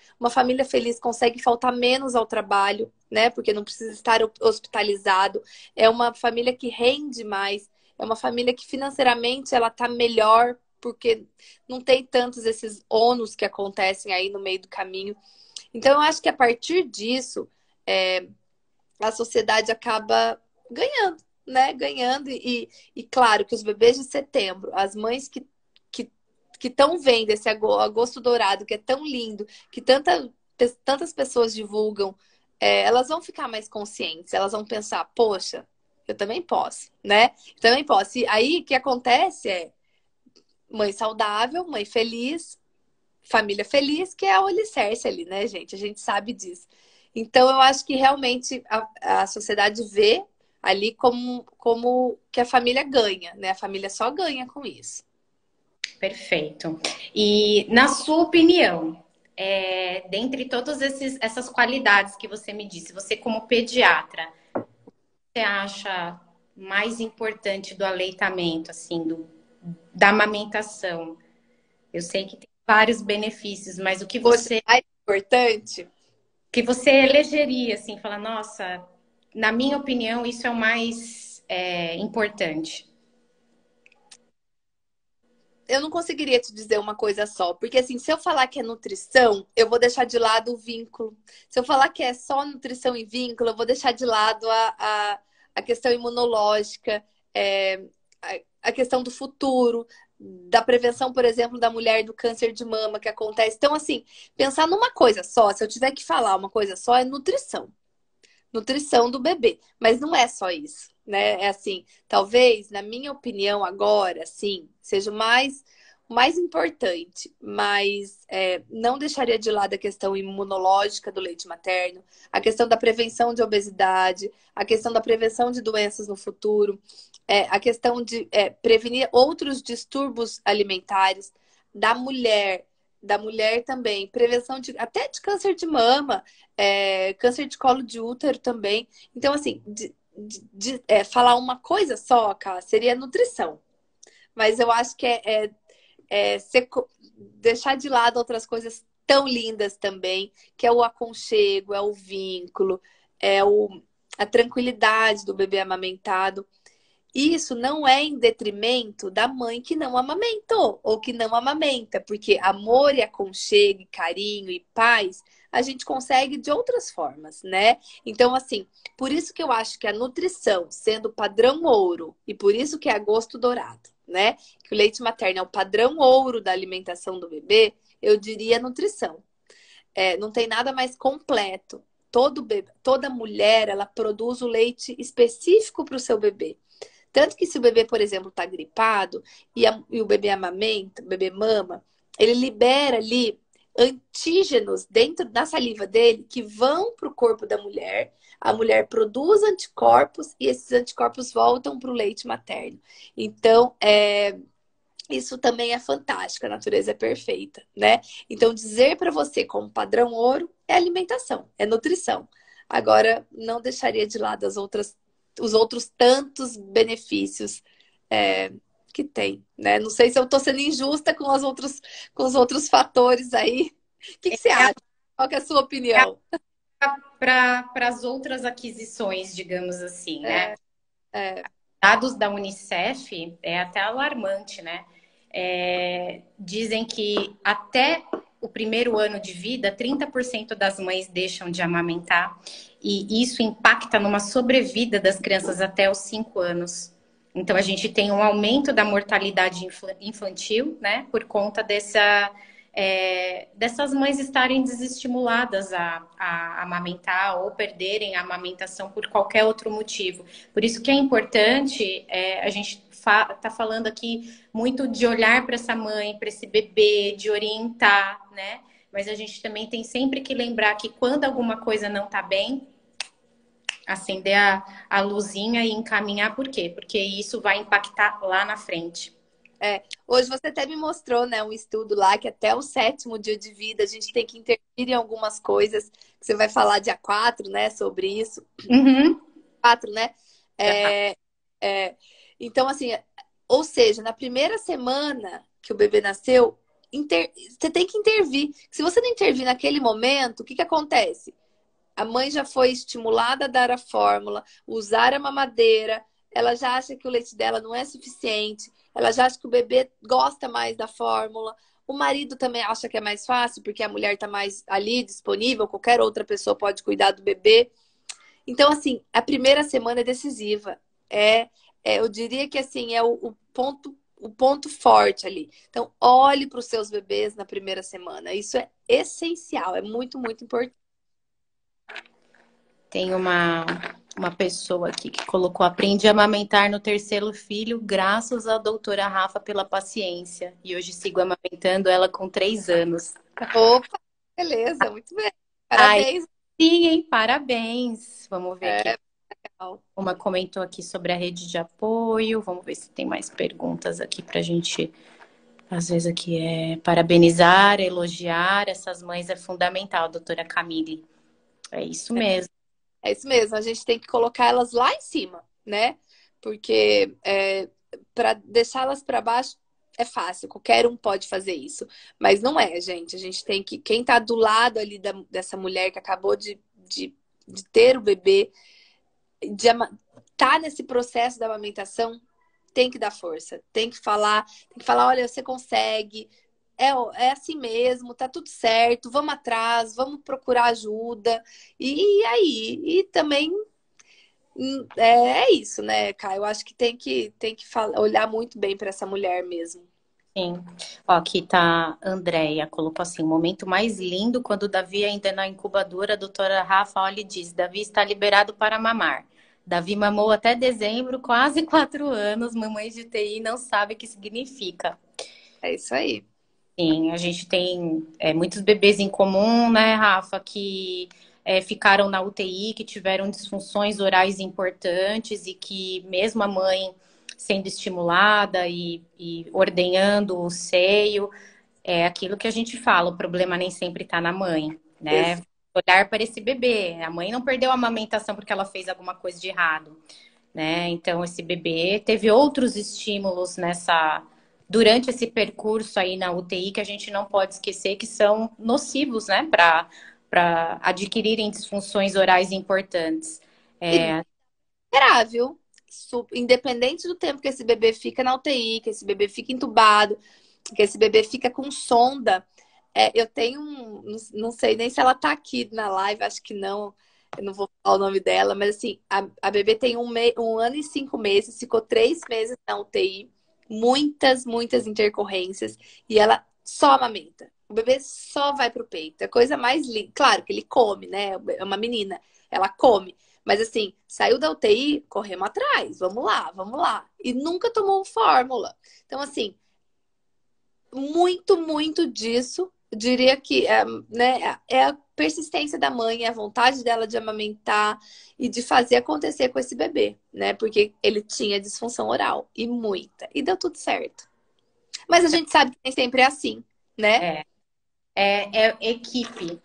consegue faltar menos ao trabalho, né? Porque não precisa estar hospitalizado. É uma família que rende mais. É uma família que financeiramente ela tá melhor, porque não tem tantos esses ônus que acontecem aí no meio do caminho. Então, eu acho que a partir disso, a sociedade acaba ganhando, né? Ganhando. E claro que os bebês de setembro, as mães que estão vendo esse agosto dourado, que é tão lindo, que tantas pessoas divulgam, elas vão ficar mais conscientes, elas vão pensar, poxa, eu também posso, né? Eu também posso. E aí, o que acontece é mãe saudável, mãe feliz, família feliz, que é o alicerce ali, né, gente? A gente sabe disso. Então, eu acho que realmente a sociedade vê ali como que a família ganha, né? A família só ganha com isso. Perfeito. E na sua opinião, dentre todas essas qualidades que você me disse, você como pediatra, você acha mais importante do aleitamento, assim, da amamentação? Eu sei que tem vários benefícios, mas o Poxa, mais importante. que você elegeria, assim, falar, nossa, na minha opinião, isso é o mais importante. Eu não conseguiria te dizer uma coisa só, porque assim, se eu falar que é nutrição, eu vou deixar de lado o vínculo. Se eu falar que é só nutrição e vínculo, eu vou deixar de lado a questão imunológica, é, a questão do futuro, da prevenção, por exemplo, da mulher do câncer de mama que acontece. Então, assim, pensar numa coisa só, se eu tiver que falar uma coisa só, é nutrição. Nutrição do bebê. Mas não é só isso, né? É assim, talvez, na minha opinião, agora, sim, seja o mais importante, mas não deixaria de lado a questão imunológica do leite materno, a questão da prevenção de obesidade, a questão da prevenção de doenças no futuro, a questão de prevenir outros distúrbios alimentares da mulher também, prevenção até de câncer de mama, câncer de colo de útero também. Então, assim, falar uma coisa só, cara, seria nutrição. Mas eu acho que deixar de lado outras coisas tão lindas também, que é o aconchego, é o vínculo, a tranquilidade do bebê amamentado. Isso não é em detrimento da mãe que não amamentou ou que não amamenta, porque amor e aconchego, e carinho e paz a gente consegue de outras formas, né? Então, assim, por isso que eu acho que a nutrição, sendo padrão ouro, e por isso que é agosto dourado, né? Que o leite materno é o padrão ouro da alimentação do bebê, eu diria nutrição. Não tem nada mais completo. Toda mulher, ela produz o leite específico para o seu bebê. Tanto que se o bebê, por exemplo, está gripado e o bebê amamenta, o bebê mama, ele libera ali antígenos dentro da saliva dele que vão para o corpo da mulher. A mulher produz anticorpos e esses anticorpos voltam para o leite materno. Então, isso também é fantástico, a natureza é perfeita, né? Então, dizer para você como padrão ouro é alimentação, é nutrição. Agora, não deixaria de lado os outros tantos benefícios que tem, né? Não sei se eu estou sendo injusta com os outros fatores aí. O que você acha? Qual que é a sua opinião? Para as outras aquisições, digamos assim, né? É, é, Dados da Unicef é até alarmante, né? Dizem que até o primeiro ano de vida, 30% das mães deixam de amamentar, e isso impacta numa sobrevida das crianças até os 5 anos. Então, a gente tem um aumento da mortalidade infantil, né, por conta dessas mães estarem desestimuladas a amamentar ou perderem a amamentação por qualquer outro motivo. Por isso que é importante, a gente está falando aqui muito de olhar para essa mãe, para esse bebê, de orientar, né? Mas a gente também tem sempre que lembrar que quando alguma coisa não está bem, acender a luzinha e encaminhar. Por quê? Porque isso vai impactar lá na frente. Hoje você até me mostrou, né, um estudo lá que até o 7º dia de vida a gente tem que intervir em algumas coisas. Que você vai falar dia 4, né, sobre isso. Uhum. 4, né? É, é, então, assim, ou seja, na primeira semana que o bebê nasceu, você tem que intervir. Se você não intervir naquele momento, o que acontece? a mãe já foi estimulada a dar a fórmula, usar a mamadeira, ela já acha que o leite dela não é suficiente, ela já acha que o bebê gosta mais da fórmula. O marido também acha que é mais fácil, porque a mulher está mais ali disponível, qualquer outra pessoa pode cuidar do bebê. Então, assim, a primeira semana é decisiva. Eu diria que assim, é o ponto forte ali. Então, olhe para os seus bebês na primeira semana. Isso é essencial, é muito, muito importante. Tem uma pessoa aqui que colocou: aprendi a amamentar no terceiro filho, graças à doutora Rafa pela paciência. E hoje sigo amamentando ela com 3 anos. Opa, beleza, muito bem. Ai, Parabéns. sim, hein? Parabéns. Vamos ver aqui. É, legal. Uma comentou aqui sobre a rede de apoio. Vamos ver se tem mais perguntas aqui pra gente. Às vezes aqui é parabenizar, elogiar. Essas mães é fundamental, doutora Camille. É isso mesmo. É isso mesmo, a gente tem que colocar elas lá em cima, né? Porque para deixá-las para baixo é fácil, qualquer um pode fazer isso. Mas não é, gente. A gente tem que. Quem tá do lado ali dessa mulher que acabou de ter o bebê, tá nesse processo da amamentação, tem que dar força, tem que falar, olha, você consegue, é assim mesmo, tá tudo certo, vamos atrás, vamos procurar ajuda. E aí, e também é isso, né, Caio? Eu acho que tem que olhar muito bem para essa mulher mesmo. Sim. Ó, aqui tá a Andréia, colocou assim: o momento mais lindo quando o Davi ainda na incubadora, a doutora Rafa olha e diz: Davi está liberado para mamar. Davi mamou até dezembro, quase 4 anos. Mamães de TI não sabem o que significa. É isso aí. Sim, a gente tem muitos bebês em comum, né, Rafa, que ficaram na UTI, que tiveram disfunções orais importantes e que mesmo a mãe sendo estimulada e ordenhando o seio, é aquilo que a gente fala: o problema nem sempre está na mãe, né? Olhar para esse bebê. A mãe não perdeu a amamentação porque ela fez alguma coisa de errado, né? Então, esse bebê teve outros estímulos durante esse percurso aí na UTI que a gente não pode esquecer que são nocivos, né? Para adquirirem disfunções orais importantes. E esperar, viu? Independente do tempo que esse bebê fica na UTI, que esse bebê fica entubado, que esse bebê fica com sonda. Eu tenho não sei nem se ela tá aqui na live, acho que não. Eu não vou falar o nome dela, mas assim, a bebê tem 1 ano e 5 meses, ficou 3 meses na UTI, muitas, muitas intercorrências, e ela só amamenta. O bebê só vai pro peito. É a coisa mais linda. Claro que ele come, né? É uma menina, ela come. Mas assim, saiu da UTI, corremos atrás, vamos lá, vamos lá. E nunca tomou fórmula. Então, assim, muito, muito disso, eu diria que né, é a persistência da mãe, é a vontade dela de amamentar e de fazer acontecer com esse bebê, né? Porque ele tinha disfunção oral e muita, e deu tudo certo. Mas a gente sabe que nem sempre é assim, né? É,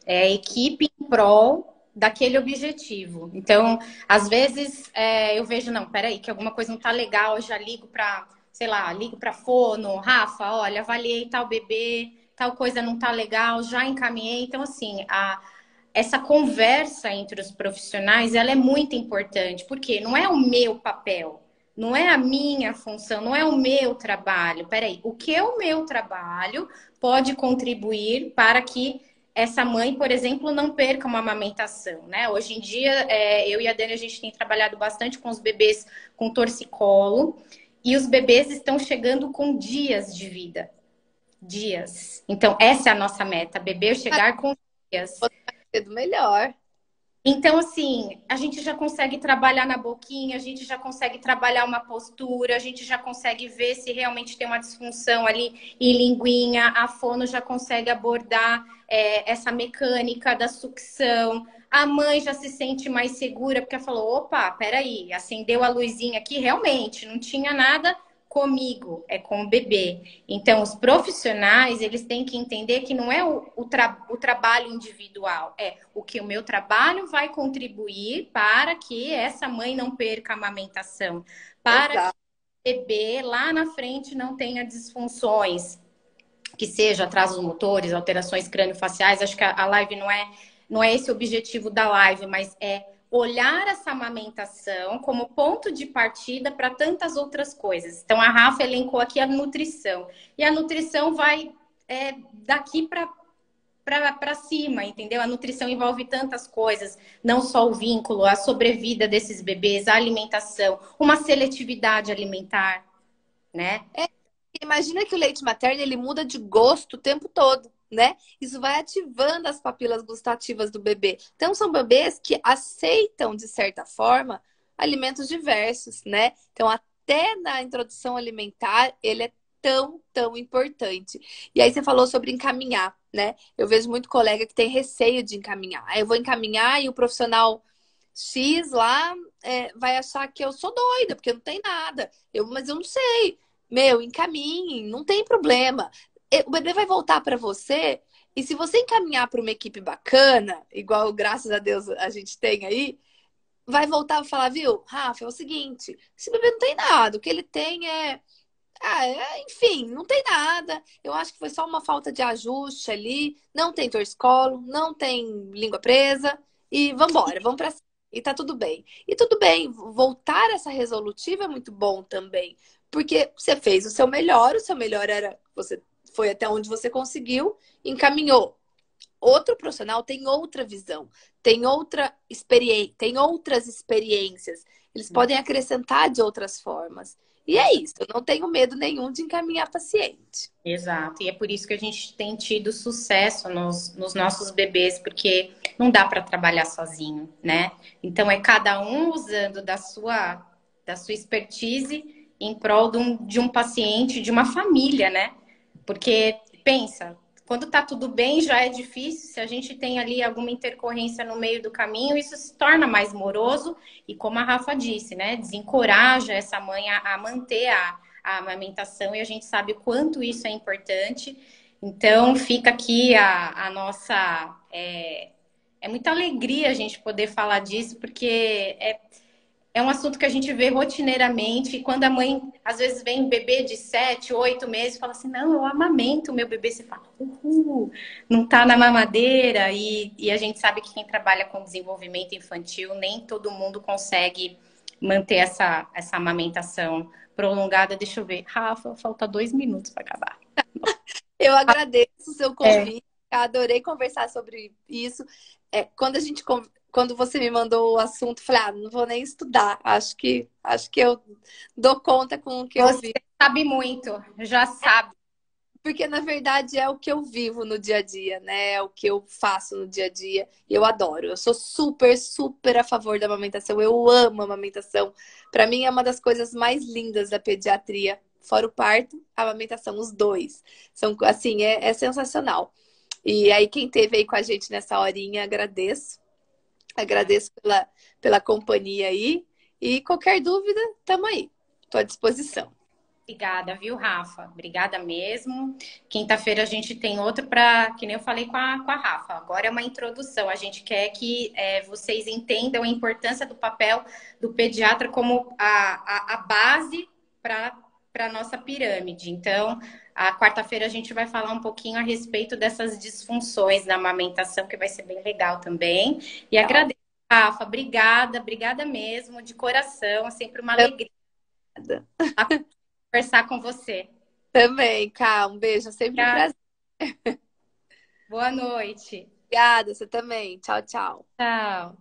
é equipe em prol daquele objetivo. Então, às vezes eu vejo: não, peraí, que alguma coisa não tá legal, eu já ligo para, sei lá, ligo para fono, Rafa, olha, avaliei tal bebê, tal coisa não tá legal, já encaminhei. Então, assim, essa conversa entre os profissionais, ela é muito importante, porque não é o meu papel, não é a minha função, não é o meu trabalho. Peraí, o que é o meu trabalho pode contribuir para que essa mãe, por exemplo, não perca uma amamentação, né? Hoje em dia, eu e a Dani, a gente tem trabalhado bastante com os bebês com torcicolo, e os bebês estão chegando com dias de vida. Dias. Então, essa é a nossa meta: beber chegar com dias. Ser do melhor. Então, assim, a gente já consegue trabalhar na boquinha, a gente já consegue trabalhar uma postura, a gente já consegue ver se realmente tem uma disfunção ali em linguinha, a fono já consegue abordar essa mecânica da sucção. A mãe já se sente mais segura, porque ela falou: opa, peraí, acendeu a luzinha aqui, realmente, não tinha nada comigo, é com o bebê. Então, os profissionais, eles têm que entender que não é o trabalho individual, é o que o meu trabalho vai contribuir para que essa mãe não perca a amamentação, para Exato. que o bebê lá na frente não tenha disfunções, que seja atrasos motores, alterações crâniofaciais. Acho que a live não é não é esse o objetivo da live, mas é olhar essa amamentação como ponto de partida para tantas outras coisas. Então, a Rafa elencou aqui a nutrição. E a nutrição vai daqui para cima, entendeu? A nutrição envolve tantas coisas, não só o vínculo, a sobrevida desses bebês, a alimentação, uma seletividade alimentar, né? Imagina que o leite materno ele muda de gosto o tempo todo, né? Isso vai ativando as papilas gustativas do bebê. Então, são bebês que aceitam, de certa forma, alimentos diversos, né? Então, até na introdução alimentar, ele é tão importante. E aí, você falou sobre encaminhar, né? Eu vejo muito colega que tem receio de encaminhar. Aí eu vou encaminhar e o profissional X lá vai achar que eu sou doida, porque não tem nada. Mas eu não sei. Meu, encaminhe, não tem problema. O bebê vai voltar para você, e se você encaminhar para uma equipe bacana, igual graças a Deus a gente tem aí, vai voltar e falar, viu, Rafa, é o seguinte, esse bebê não tem nada, o que ele tem enfim, não tem nada. Eu acho que foi só uma falta de ajuste ali, não tem torcicolo, não tem língua presa, e vambora, vamos para cima. E tá tudo bem. E tudo bem, voltar essa resolutiva é muito bom também. Porque você fez o seu melhor era você foi até onde você conseguiu, encaminhou. Outro profissional tem outra visão, tem outra experiência, tem outras experiências. Eles podem acrescentar de outras formas. E é isso, eu não tenho medo nenhum de encaminhar paciente. Exato, e é por isso que a gente tem tido sucesso nos nossos bebês, porque não dá para trabalhar sozinho, né? Então é cada um usando da sua expertise em prol de um paciente, de uma família, né? Porque pensa, quando tá tudo bem já é difícil, se a gente tem ali alguma intercorrência no meio do caminho, isso se torna mais moroso e, como a Rafa disse, né? Desencoraja essa mãe a manter a amamentação, e a gente sabe o quanto isso é importante. Então, fica aqui a nossa. É muita alegria a gente poder falar disso, porque é um assunto que a gente vê rotineiramente. E quando a mãe, às vezes, vem um bebê de 7, 8 meses e fala assim: não, eu amamento o meu bebê. Você fala: não tá na mamadeira. E a gente sabe que quem trabalha com desenvolvimento infantil, nem todo mundo consegue manter essa amamentação prolongada. Deixa eu ver. Rafa, falta 2 minutos para acabar. Eu agradeço o seu É. convite, adorei conversar sobre isso. Quando você me mandou o assunto, falei, não vou nem estudar. Acho que eu dou conta com o que eu Você vi. sabe muito, já sabe. Porque, na verdade, é o que eu vivo no dia a dia, né? É o que eu faço no dia a dia. E eu adoro. Eu sou super a favor da amamentação. Eu amo a amamentação. Para mim, é uma das coisas mais lindas da pediatria. Fora o parto, a amamentação, os dois. São, assim, é sensacional. E aí, quem esteve aí com a gente nessa horinha, agradeço. Agradeço pela companhia aí. E qualquer dúvida, tamo aí. Estou à disposição. Obrigada, viu, Rafa? Obrigada mesmo. Quinta-feira a gente tem outro para, que nem eu falei com a Rafa. Agora é uma introdução. A gente quer que vocês entendam a importância do papel do pediatra como a base para a nossa pirâmide. Então, a quarta-feira a gente vai falar um pouquinho a respeito dessas disfunções na amamentação, que vai ser bem legal também. E agradeço, Rafa. Obrigada mesmo, de coração. É sempre uma alegria conversar com você. Também, Cá, um beijo, sempre um prazer. Boa noite. Obrigada, você também. Tchau, tchau. Tchau.